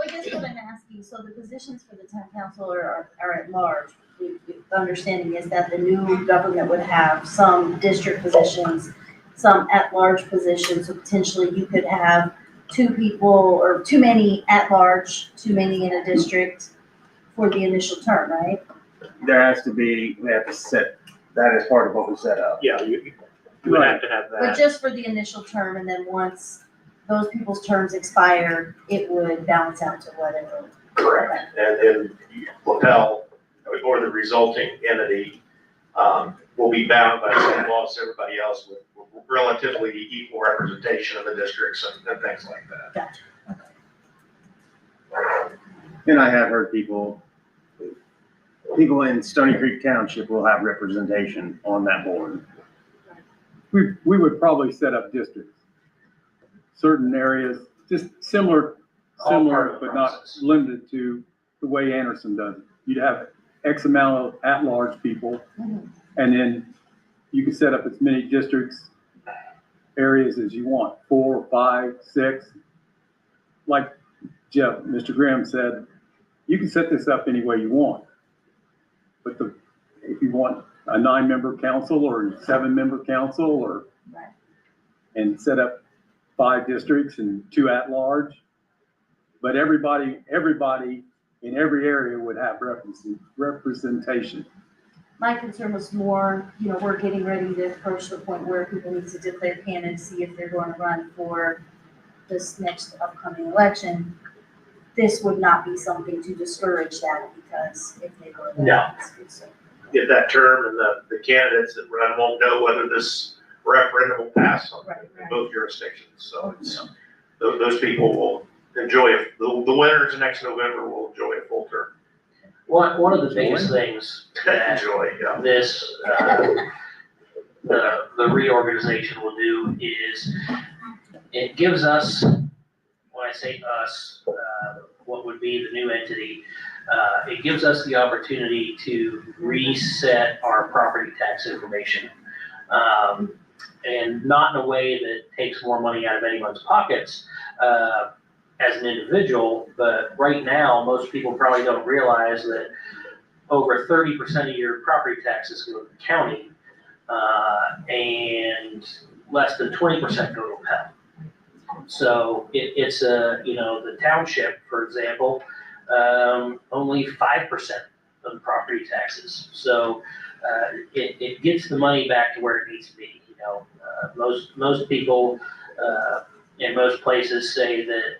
guess what I'm asking, so the positions for the town council are at large. The understanding is that the new government would have some district positions, some at-large positions, so potentially you could have 2 people or too many at-large, too many in a district for the initial term, right? There has to be, we have to set, that is part of what we set up. Yeah, you would have to have But that. just for the initial term, and then once those people's terms expire, it would balance out to whatever. Correct. And LaPel or the resulting entity will be bound by the same laws as everybody else with relatively equal representation of the districts and things like that. Gotcha. And I have heard people in Stony Creek Township will have representation on that board. We would probably set up districts. Certain areas, just similar, All part of the but not process. limited to the way Anderson does it. You'd have X amount of at-large people, and then you can set up as many districts, areas as you want, 4, 5, 6. Like Jeff, Mr. Graham said, you can set this up any way you want. But if you want a 9-member council or 7-member council or, Right. and set up 5 districts and 2 at-large. But everybody in every area would have representation. My concern was more, we're getting ready to approach the point where people need to declare candidacy if they're going to run for this next upcoming election. This would not be something to discourage that, because if they go. No. Get that term, and the candidates that run won't know whether this referendum will pass on Right, in both jurisdictions. So it's, those people will enjoy it. The winners next November will enjoy a full term. One of the biggest things that Enjoy, yeah. this, the reorganization will do is it gives us, when I say us, what would be the new entity, it gives us the opportunity to reset our property tax information. And not in a way that takes more money out of anyone's pockets, as an individual, but right now, most people probably don't realize that over 30% of your property taxes go to the county, and less than 20% go to Pell. So it's the township, for example, only 5% of the property taxes. So it gets the money back to where it needs to be. Most people, in most places say that,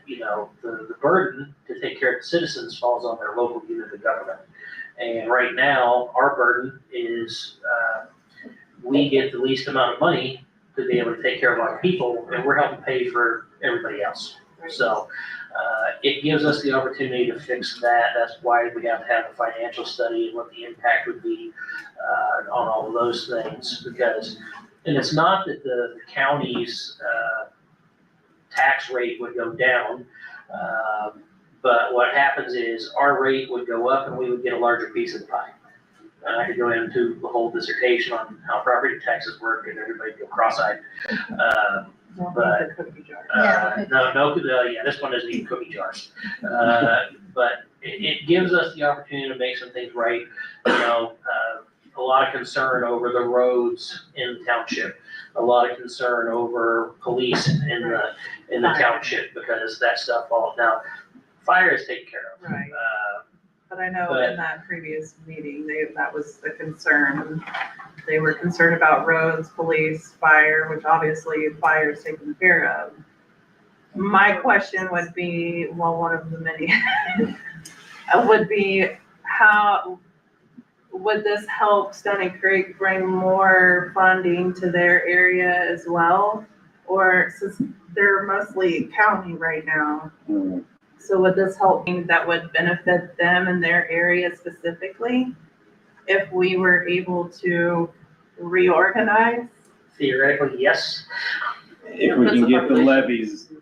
the burden to take care of the citizens falls on their local unit of government. And right now, our burden is, we get the least amount of money to be able to take care of our people, and we're helping pay for everybody else. So, it gives us the opportunity to fix that. That's why we have to have a financial study and what the impact would be, on all of those things, because, and it's not that the county's, tax rate would go down. But what happens is our rate would go up and we would get a larger piece of the pie. And I could go into the whole dissertation on how property taxes work and everybody go cross-eyed. But, this one doesn't need cookie jars. But it gives us the opportunity to make some things right. A lot of concern over the roads in the township, a lot of concern over police in the township, because that stuff falls down. Fire is taken care of. Right. But I know in that previous meeting, that was the concern. They were concerned about roads, police, fire, which obviously fire is taken care of. My question would be, well, one of the many, would be how would this help Stony Creek bring more funding to their area as well? Or since they're mostly county right now, so would this help that would benefit them in their area specifically if we were able to reorganize? Theoretically, yes. If we can get the levies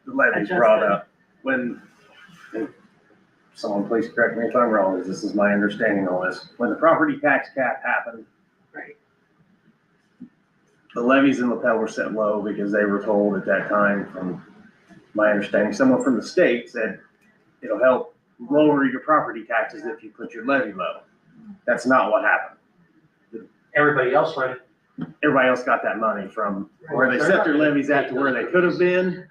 brought up. When, someone please correct me if I'm wrong, as this is my understanding on this. When the property tax cap happened, Right. the levies in LaPel were set low because they were told at that time, from my understanding, someone from the state said, it'll help lower your property taxes if you put your levy low. That's not what happened. Everybody else went. Everybody else got that money from where they set their levies at to where they could have been.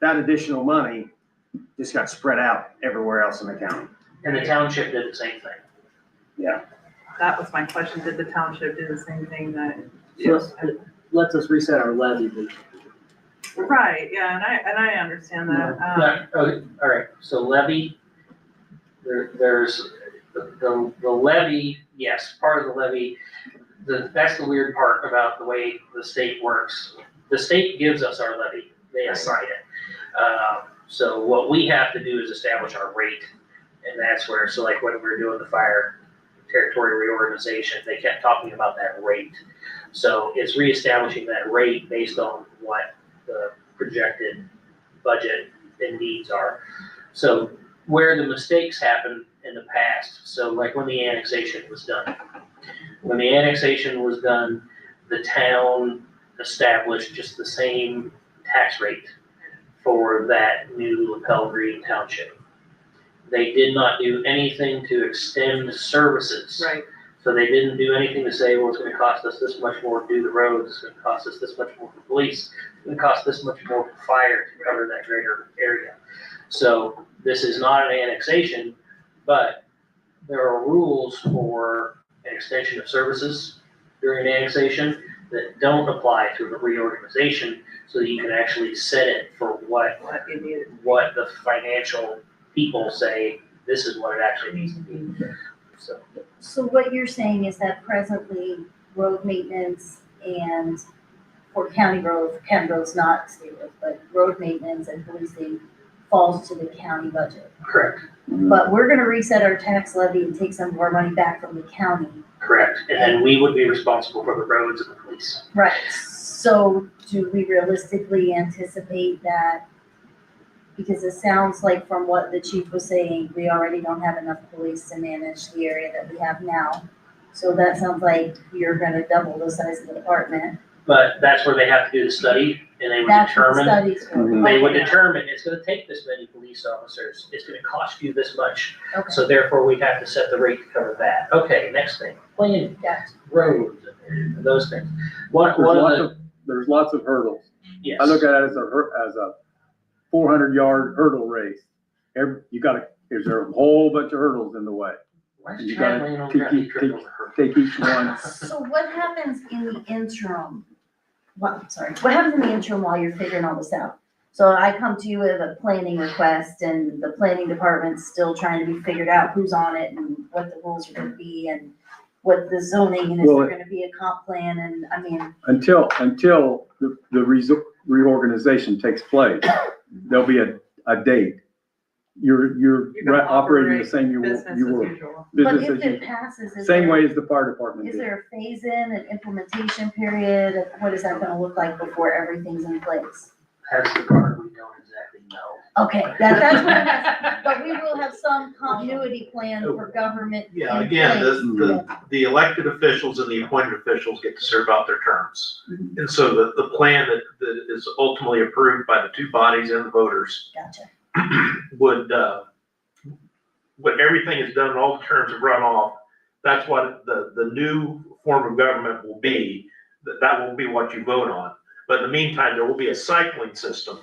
That additional money just got spread out everywhere else in the county. And the township did the same thing. Yeah. That was my question. Did the township do the same thing that? So it lets us reset our levy. Right, yeah, and I understand that. Okay, all right, so levy, there's the levy, yes, part of the levy, that's the weird part about the way the state works. The state gives us our levy, they assign it. So what we have to do is establish our rate, and that's where, so like when we were doing the fire territory reorganization, they kept talking about that rate. So it's reestablishing that rate based on what the projected budget and needs are. So where the mistakes happened in the past, so like when the annexation was done. When the annexation was done, the town established just the same tax rate for that new Lapel Green Township. They did not do anything to extend services. Right. So they didn't do anything to say, well, it's gonna cost us this much more to do the roads, it's gonna cost us this much more for police, it's gonna cost this much more for fire to cover that greater area. So this is not an annexation, but there are rules for an extension of services during an annexation that don't apply to a reorganization, so that you can actually set it for what the financial people say, this is what it actually needs to be. So what you're saying is that presently road maintenance and for county roads not state roads, but road maintenance and policing falls to the county budget. Correct, But we're gonna reset our tax levy and take some of our money back from the county. correct. And then we would be responsible for the roads and the police. Right. So do we realistically anticipate that? Because it sounds like from what the chief was saying, we already don't have enough police to manage the area that we have now. So that sounds like you're gonna double the size of the department. But that's where they have to do the study, and they would That's what the determine, study's for. they would Okay. determine, it's gonna take this many police officers, it's gonna cost you this much. Okay, So therefore, we'd have to set the rate to cover that. Okay, next thing, planning, gotcha. roads, and those things. One of the, There's lots of hurdles. yes. I look at it as a 400-yard hurdle race. There's a whole bunch of hurdles in the way. Why is you Chad gotta laying on keep- ground? He keep- tripped over her. Take each one. So what happens in the interim? What happens in the interim while you're figuring all this out? So I come to you with a planning request and the planning department's still trying to be figured out who's on it and what the rules are gonna be and what the zoning and is Well, there gonna be a comp plan and, I mean, Until the reorganization takes place, there'll be a date. You're gonna operating the operate same you business as were, usual. but business if as it usual. passes, is Same there, way as the fire department is did. there a phase-in, an implementation period? What is that gonna look like before everything's in place? That's the part we don't exactly know. Okay, that's what I'm asking, but we will have some continuity plan for government in Yeah, again, place. the elected officials and the appointed officials get to serve out their terms. Mhm. And so the plan that is ultimately approved by the two bodies and the voters Gotcha. would, when everything is done, and all the terms have run off, that's what the new form of government will be. That will be what you vote on. But in the meantime, there will be a cycling system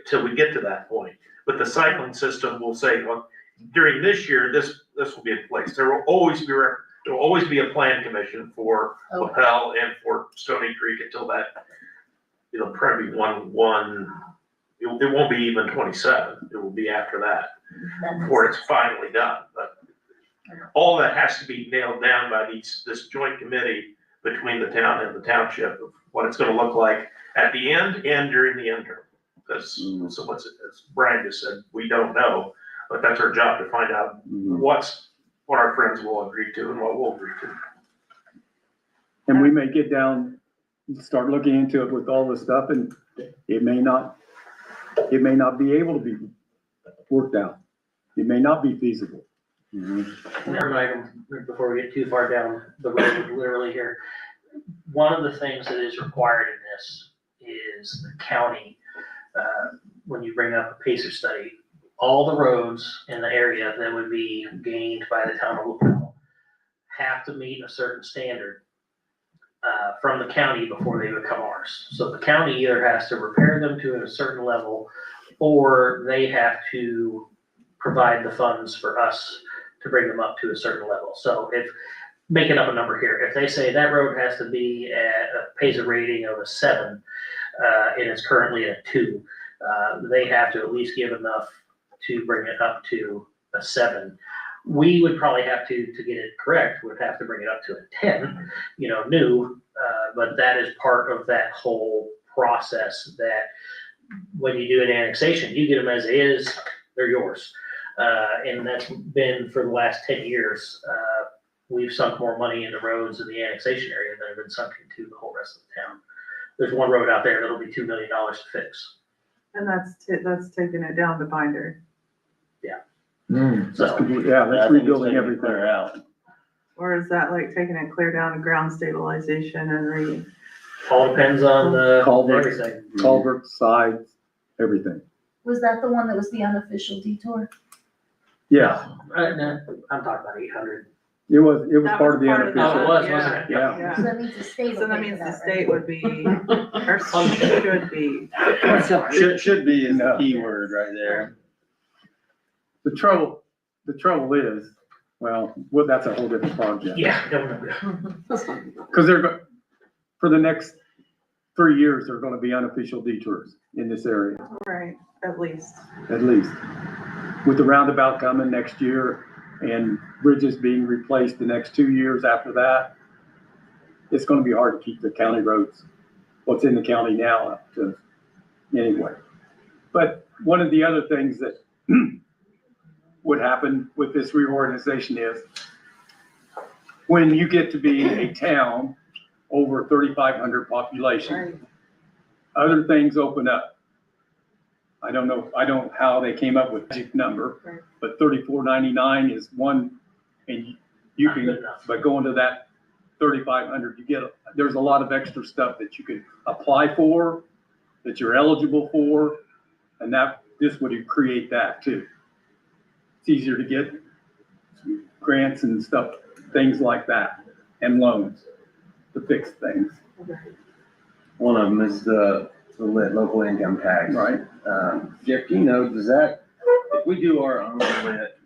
till we get to that point. But the cycling system will say, well, during this year, this will be in place. There will always be a plan commission for Okay. Lapel and for Stony Creek until that, it'll probably be it won't be even 27. It will be after that, That makes before it's sense. finally done. But all that has to be nailed down by this joint committee between the town and the township of what it's gonna look like at the end and during the interim. Because, so as Brian just said, we don't know, but that's our job to find out Mhm. what our friends will agree to and what we'll agree to. And we may get down, start looking into it with all this stuff, and it may not be able to be worked out. It may not be feasible. Another item, before we get too far down the road, literally here. One of the things that is required in this is the county, when you bring up a PACER study, all the roads in the area that would be gained by the town of Lapel have to meet a certain standard from the county before they become ours. So the county either has to repair them to a certain level, or they have to provide the funds for us to bring them up to a certain level. So if, making up a number here, if they say that road has to be at a PACER rating of a 7, and it's currently at a 2, they have to at least give enough to bring it up to a 7. We would probably have to get it correct, would have to bring it up to a 10, new, but that is part of that whole process that when you do an annexation, you get them as is, they're yours. And that's been for the last 10 years. We've sunk more money into roads in the annexation area than have been sunk into the whole rest of the town. There's one road out there that'll be $2 million to fix. And that's taking it down to binder. So. Yeah, I that's think it's rebuilding gonna be everything. clear out. Or is that like taking it clear down to ground stabilization and All depends on the, Culverts. everything. Culverts, sides, everything. Was that the one that was the unofficial detour? Yeah, No, I'm talking about 800. it was That part of the was part of the- Oh, unofficial. it was, wasn't it? Yeah. Yeah. So that means the state So will that pay means for the that, state right? would be, or should be. Should be is the No. key word right there. The trouble is, well, that's a whole different project. Yeah, don't. Because for the next 3 years, there are gonna be unofficial detours in this area, Right, at least. at least. With the roundabout coming next year and bridges being replaced the next 2 years after that, it's gonna be hard to keep the county roads, what's in the county now up to, anyway. But one of the other things that would happen with this reorganization is when you get to be a town over 3,500 population, Right. other things open up. I don't know how they came up with the magic number, Right. but 34.99 is one, and you Not good can, enough. by going to that 3,500, there's a lot of extra stuff that you can apply for, that you're eligible for, and this would create that too. It's easier to get grants and stuff, things like that, and loans to fix things, One of them is the lit local income tax. right? Jeff, do you know, if we do our own lit,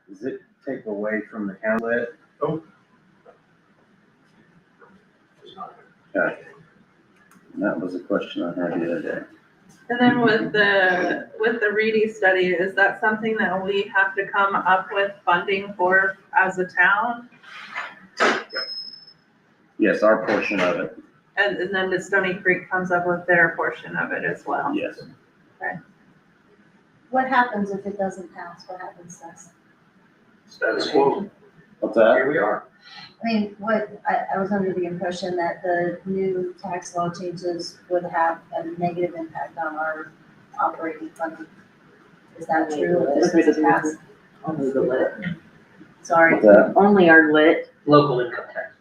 does it take away from the county lit? Oh. Okay. That was a question I had the other day. And then with the Reedy study, is that something that we have to come up with funding for as a town? Yes, our portion of it, And then the Stony Creek comes up with their portion of it as well? yes. What happens if it doesn't pass? What happens next? Status quo. What's that? Here we are. I mean, I was under the impression that the new tax law changes would have a negative impact on our operating funding. Is that true? If this doesn't pass? Only the lit, Sorry. What's that? only our lit, Local income tax.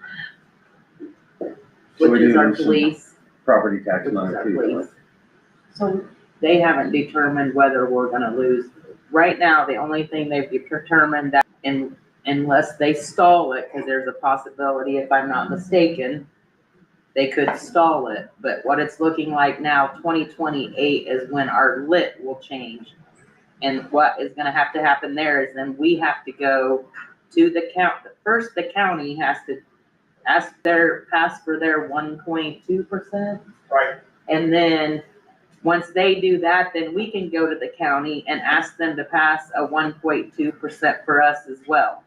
So which we is do our lose some police, Property tax which is money our too. police. So, They haven't determined whether we're gonna lose. Right now, the only thing they've determined that unless they stall it, because there's a possibility, if I'm not mistaken, they could stall it, but what it's looking like now, 2028 is when our lit will change. And what is gonna have to happen there is then we have to go to the first the county has to ask pass for their 1.2%. Right. And then, once they do that, then we can go to the county and ask them to pass a 1.2% for us as well.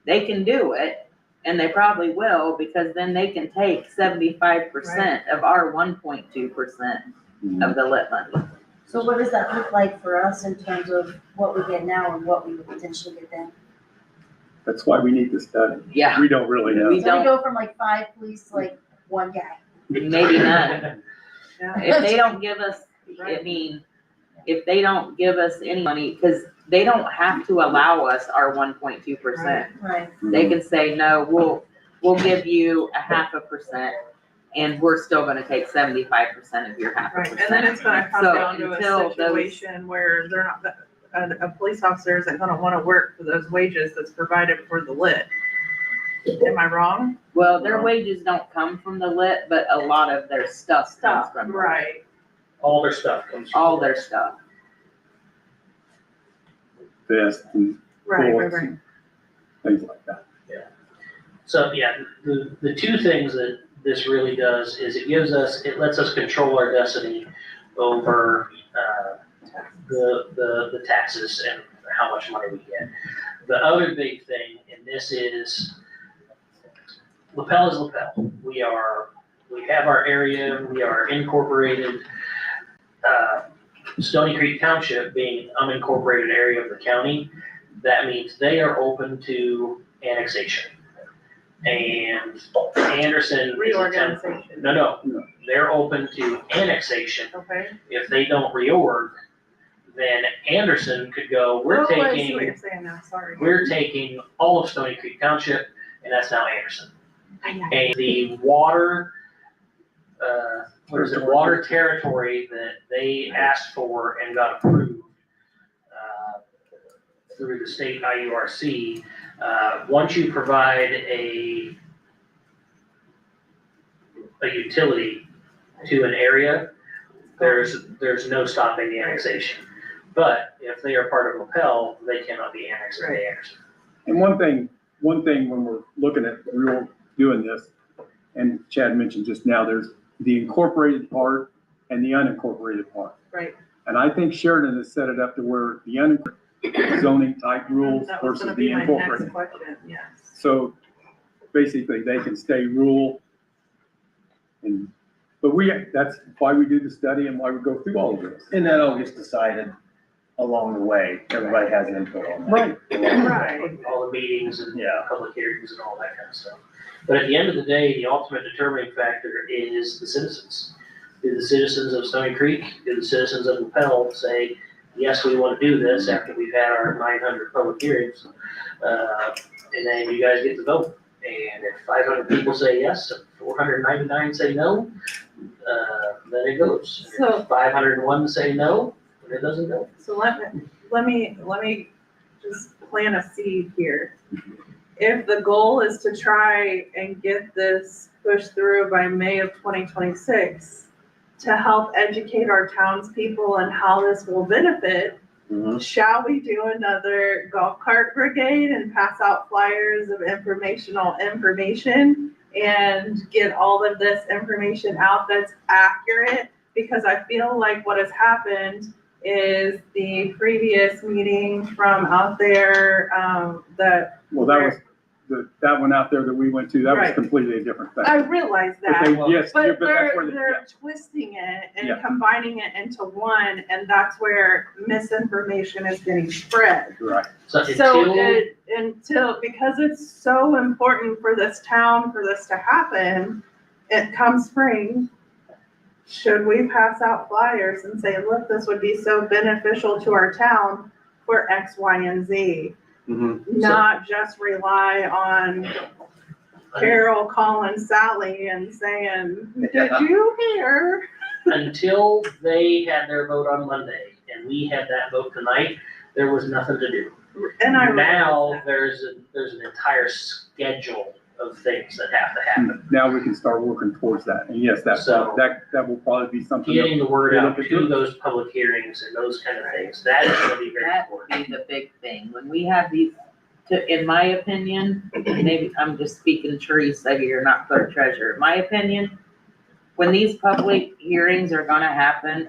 They can do it, and they probably will, because then they can take 75% of our 1.2% of the lit money. so what does that look like for us in terms of what we get now and what we would potentially get then? That's why we need the study. Yeah, We don't really know. We So we don't- go from like 5 police to like 1 guy. maybe none. Yeah. If they don't give us, I mean, if they don't give us any money, because they don't have to allow us our 1.2%. Right. They can say, no, we'll give you a 0.5%, and we're still gonna take 75% of your 0.5%. Right, and then it's gonna come So down to until a those- situation where they're not, a police officer isn't gonna wanna work for those wages that's provided for the lit. Am I wrong? Well, their wages don't come from the lit, but a lot of their stuff comes from the lit. Right, All their stuff comes from. All their stuff. Vests and right, bullets right. and things like that. So, yeah, the two things that this really does is it lets us control our destiny over, the taxes and how much money we get. The other big thing, and this is, Lapel is Lapel. We have our area, we are incorporated. Stony Creek Township being an unincorporated area of the county, that means they are open to annexation. And Anderson is Reorganization. No, they're open to annexation. Okay, If they don't reorg, then Anderson could go, Oh, I see what taking, you're saying now, sorry. we're taking all of Stony Creek Township, and that's now Anderson. And the water, what is it, water territory that they asked for and got approved, through the state IURC, once you provide a utility to an area, there's no stopping the annexation. But if they are part of LaPel, they cannot be annexed into Anderson. And one thing when we're looking at real doing this, and Chad mentioned just now, there's the incorporated part and the unincorporated part. Right. And I think Sheridan has set it up to where the unincorporated zoning type rules That was versus gonna the be my incorporated. next question, yes. So basically, they can stay rural. And, but that's why we do the study and why we go through all of this. And that all gets decided along the way. Everybody has input on that. Right. Right. All the meetings and Yeah. public hearings and all that kind of stuff. But at the end of the day, the ultimate determining factor is the citizens. Do the citizens of Stony Creek, do the citizens of LaPel say, yes, we want to do this after we've had our 900 public hearings? And then you guys get to vote. And if 500 people say yes, and 499 say no, then it goes. And So- if 501 say no, then it doesn't go. So let me just plant a seed here. If the goal is to try and get this pushed through by May of 2026, to help educate our townspeople and how this will benefit, shall we do another golf cart brigade and pass out flyers of informational information and get all of this information out that's accurate? Because I feel like what has happened is the previous meeting from out there, that. Well, that was, that one out there that we went to, that was Right. completely a different thing. I realize But that. they, yes, But that's where they're twisting it and Yeah. combining it into one, and that's where misinformation is getting spread. right. So So until, because it's so important for this town, for this to happen, come spring, should we pass out flyers and say, look, this would be so beneficial to our town for X, Y, and Z? Not just rely on Carol calling Sally and saying, did you hear? until they had their vote on Monday and we had that vote tonight, there was nothing to do. And I Now, realize there's an entire schedule of things that have to happen. Now we can start working towards that. And yes, So- that will probably be something. Getting the word Yeah, out look at to this. those public hearings and those kind of things, that is gonna be very That would important. be the big thing. When we have these, in my opinion, maybe I'm just speaking Teresa here, not clerk treasurer. In my opinion, when these public hearings are gonna happen,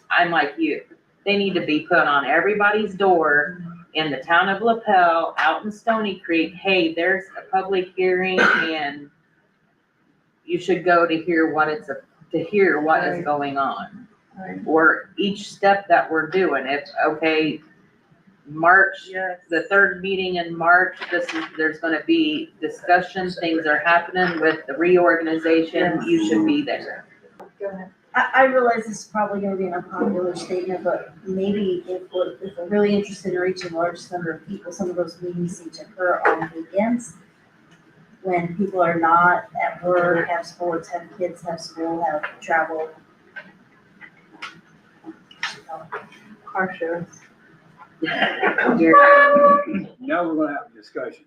I'm like you. They need to be put on everybody's door in the town of LaPel, out in Stony Creek. Hey, there's a public hearing and you should go to hear what is Right. going on. Right. Or each step that we're doing. If, okay, March, Yes. the third meeting in March, there's gonna be discussions, things are happening with the reorganization, you should be there. Go ahead. I realize this is probably gonna be an unpopular statement, but maybe if we're really interested in reaching a large number of people, some of those meetings need to occur on weekends. When people are not at work, have sports, have kids, have school, have travel. Car shows. Now we're gonna have a discussion.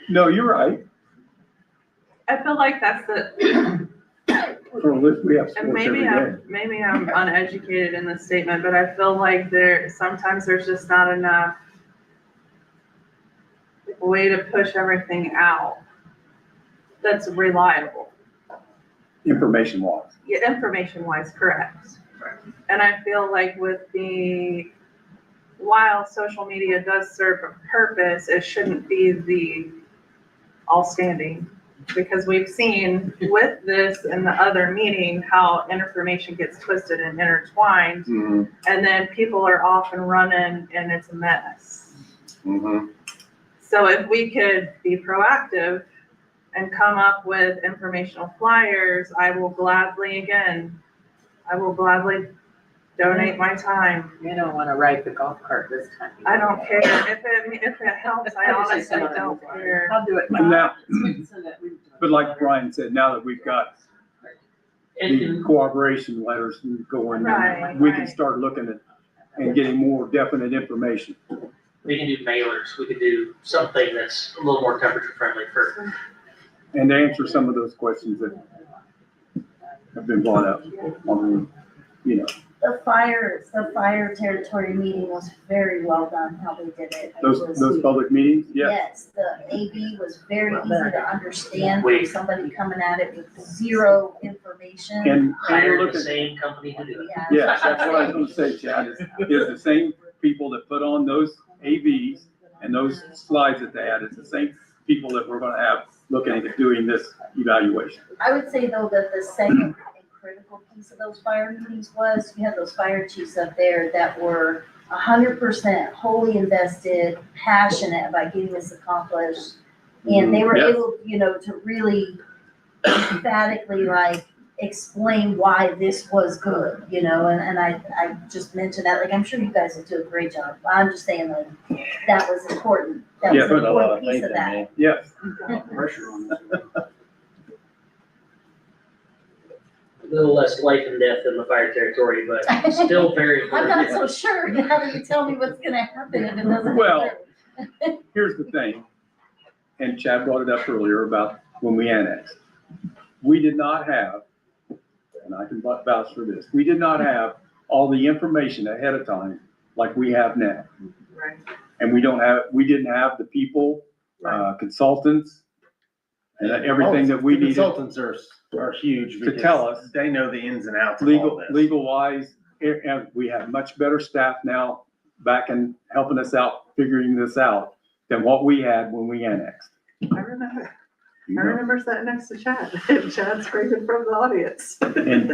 No, you're right. I feel like that's the, We have and sports every day. maybe I'm uneducated in this statement, but I feel like sometimes there's just not enough way to push everything out that's reliable. Information wise. Yeah, information wise, correct. And I feel like while social media does serve a purpose, it shouldn't be the all standing. Because we've seen with this and the other meeting, how information gets twisted and intertwined, and then people are off and running and it's a mess. So if we could be proactive and come up with informational flyers, I will gladly donate my time. You don't wanna ride the golf cart this time. I don't care. If it helps, I honestly don't care. I'll do it. And now, So that we- but like Brian said, now that we've got the cooperation letters going, Right, we can right. start looking at and getting more definite information. We can do mailers, we could do something that's a little more temperature friendly for, And to answer some of those questions that have been brought up on, you know, The fire territory meeting was very well done, how they did it. It those was- public meetings, yeah. Yes, the AV was very easy to understand from somebody coming at it with zero information. And we're hire the looking, same company to do it. Yeah. yes, that's what I was gonna say, Chad, is the same people that put on those AVs and those slides that they had, it's the same people that we're gonna have looking at doing this evaluation. I would say though that the second and critical piece of those fire meetings was, you had those fire chiefs up there that were 100% wholly invested, passionate about getting this accomplished. And they were Yes. able, you know, to really emphatically like explain why this was good, you know, and I just mentioned that, like, I'm sure you guys will do a great job. I'm just saying like, that was important. That was Yeah, an important piece of that. Yes, Pressure on this. A little less life and death in the fire territory, but still very I'm not important. so sure now that you tell me what's gonna happen if it doesn't. Well, occur. here's the thing, and Chad brought it up earlier about when we annexed. We did not have, and I can vouch for this, we did not have all the information ahead of time like we have now. Right. And we didn't have the people, consultants, and everything that we The needed Consultants are huge to tell because us, they know the ins and outs of all this. legal wise, and we have much better staff now back and helping us out, figuring this out than what we had when we annexed. I remember, You I know, remember sitting next to Chad, and Chad screaming from the audience. And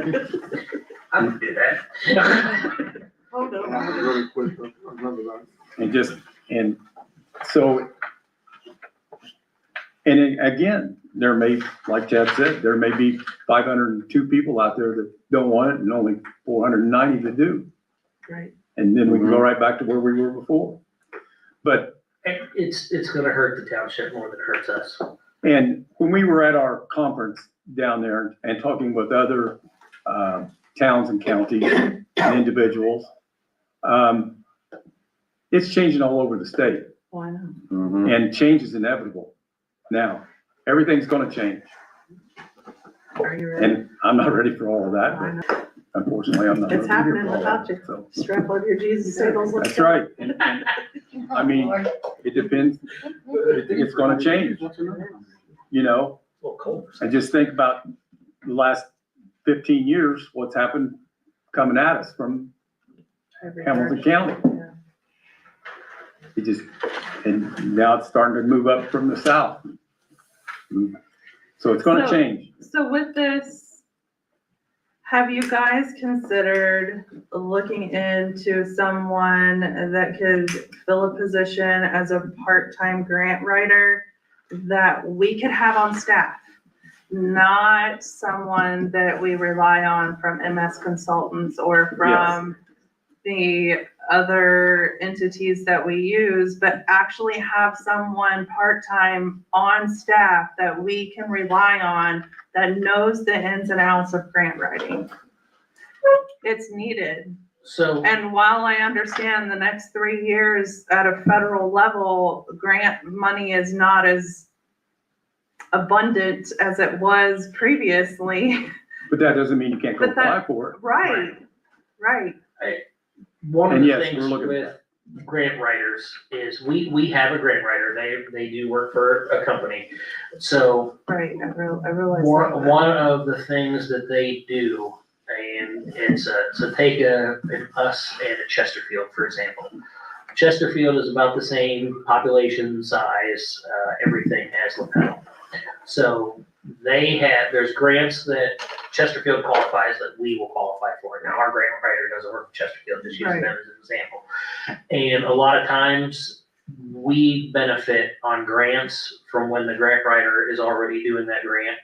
I would do that. Oh, no. I was really quick, I remember that. and so, and then again, there may, like Chad said, there may be 502 people out there that don't want it and only 490 that do. Right. And then we can go right back to where we were before. But, It's gonna hurt the township more than it hurts us. and when we were at our conference down there and talking with other towns and counties and individuals, it's changing all over the state. Why not? Mhm. And change is inevitable. Now, everything's gonna change, Are you ready? and I'm not ready for all of that, I but know. unfortunately, I'm not. It's ready for happening all of without that, you. so. Strap on your Jesus sandals. let's That's go. right, and I mean, Lord. it depends, it's gonna change, you know? A little cold. I just think about the last 15 years, what's happened coming at us from Every Hamilton direction. County. Yeah. It just, and now it's starting to move up from the south. So it's gonna So- change. So with this, have you guys considered looking into someone that could fill a position as a part-time grant writer that we could have on staff? Not someone that we rely on from MS Consultants or from the other entities that we use, but actually have someone part-time on staff that we can rely on that knows the ins and outs of grant writing. It's needed. So, And while I understand the next 3 years at a federal level, grant money is not as abundant as it was previously. But that doesn't mean you can't go But that- apply for it. Right, right. one of And the yes, things we're looking at with grant writers is we have a grant writer. They do work for a company. So Right, I realize that. one of the things that they do, and it's so take us and a Chesterfield, for example. Chesterfield is about the same population size, everything as LaPel. So there's grants that Chesterfield qualifies that we will qualify for. Now, our grant writer doesn't work for Chesterfield, just using them as an example. And a lot of times, we benefit on grants from when the grant writer is already doing that grant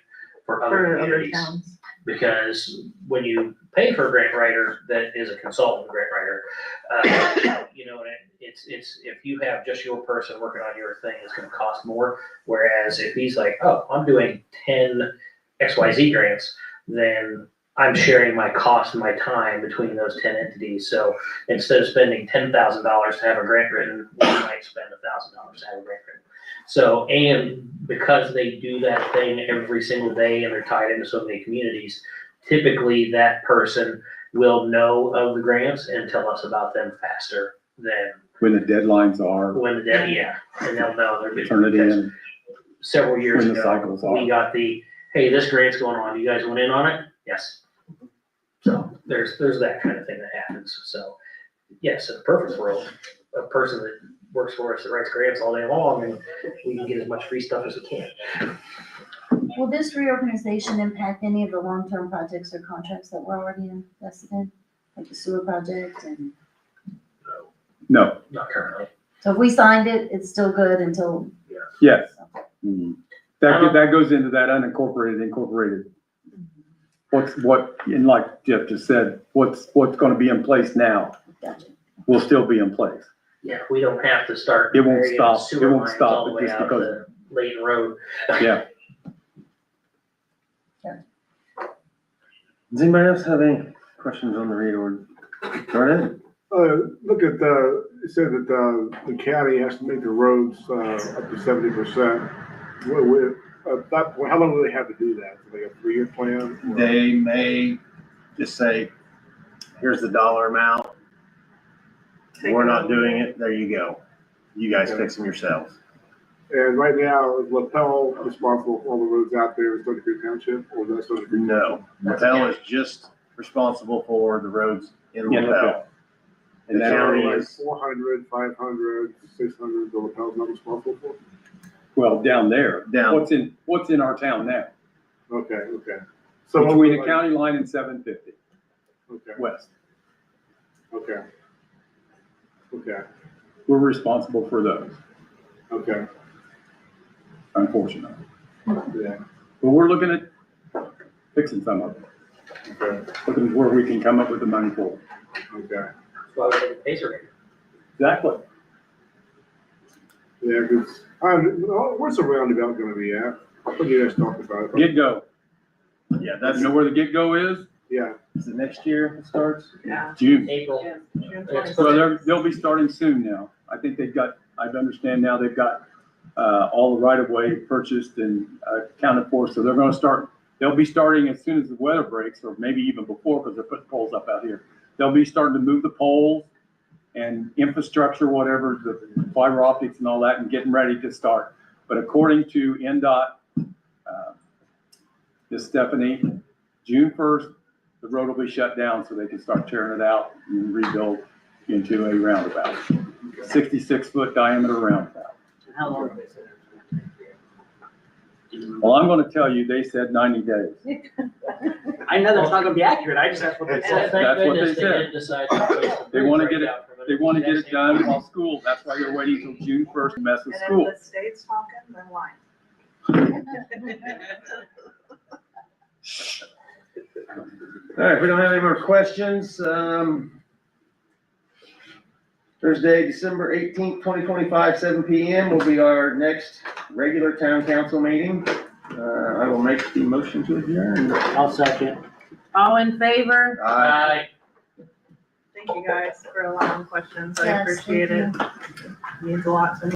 for other For other communities. towns. Because when you pay for a grant writer that is a consultant grant writer, you know, it's, if you have just your person working on your thing, it's gonna cost more. Whereas if he's like, oh, I'm doing 10 XYZ grants, then I'm sharing my cost and my time between those 10 entities. So instead of spending $10,000 to have a grant written, we might spend $1,000 to have a grant written. So, and because they do that thing every single day and they're tied into so many communities, typically that person will know of the grants and tell us about them faster than When the deadlines are, when the debt, yeah, and they'll know they're turn it because in, several years when the ago, cycles are. we got the, hey, this grant's going on, you guys went in on it? Yes. So there's that kind of thing that happens. So yes, in a perfect world, a person that works for us that writes grants all day long and we can get as much free stuff as we can. Will this reorganization impact any of the long-term projects or contracts that we're already invested in? Like the sewer project and, No, Not currently. so if we signed it, it's still good until, yes. Mhm. That goes into that unincorporated, incorporated. And like Jeff just said, what's gonna be in place now gotcha. will still be in place. Yeah, we don't have to start. It won't burying stop. sewer It won't lines stop all the way just out because- to Layton Road. Yeah. Does anybody else have any questions on the reorg? Go ahead. Look at it said that, the county has to make the roads, up to 70%. At that point, how long do they have to do that? Do they have a 3-year plan? or- They may just say, here's the dollar amount. We're not doing it. There you go. You guys fix them yourselves. And right now, is LaPel responsible for all the roads out there in Stony Creek Township, or is that Stony Creek? No, LaPel is just responsible for the roads in Yeah, LaPel. And The that, county Like is, 400, 500, 600, the LaPel's not responsible for? well, down there, Down. what's in our town now? Okay. So Between the like- county line and 750 Okay, west. okay. We're responsible for those, Okay, unfortunately. yeah, But we're looking at fixing some of it, okay, looking at where we can come up with the money for. okay. That's why we did the Pacer rate. Exactly. Yeah, because, where's the roundabout gonna be at? I thought you guys talked about it. Get-go. yeah, You that's, know where the get-go is? Yeah, is it next year it starts? Yeah. June. April. June So they'll be starting soon now. I think I understand now they've got, all the right-of-way purchased and accounted for, so they'll be starting as soon as the weather breaks, or maybe even before, because they're putting poles up out here. They'll be starting to move the poles and infrastructure, whatever, the fiber optics and all that, and getting ready to start. But according to NDOT, this Stephanie, June 1st, the road will be shut down so they can start tearing it out and rebuild into a roundabout. 66-foot diameter roundabout. How long have they said Well, I'm gonna tell you, they said 90 days. I know that's not gonna be accurate, I just, that's what they Well, said. thank That's what they goodness said. didn't decide to replace the They wanna bridge get it- right out from They wanna get it underneath done that while school, that's why they're waiting till June 1st to mess with And school. if the state's talking, then why? All right, if we don't have any more questions, Thursday, December 18th, 2025, 7 PM will be our next regular town council meeting. I will make the motion to adjourn. I'll second. All in favor? Aye. Thank you guys for allowing questions. I Yes, appreciate thank it. Means a lot to me.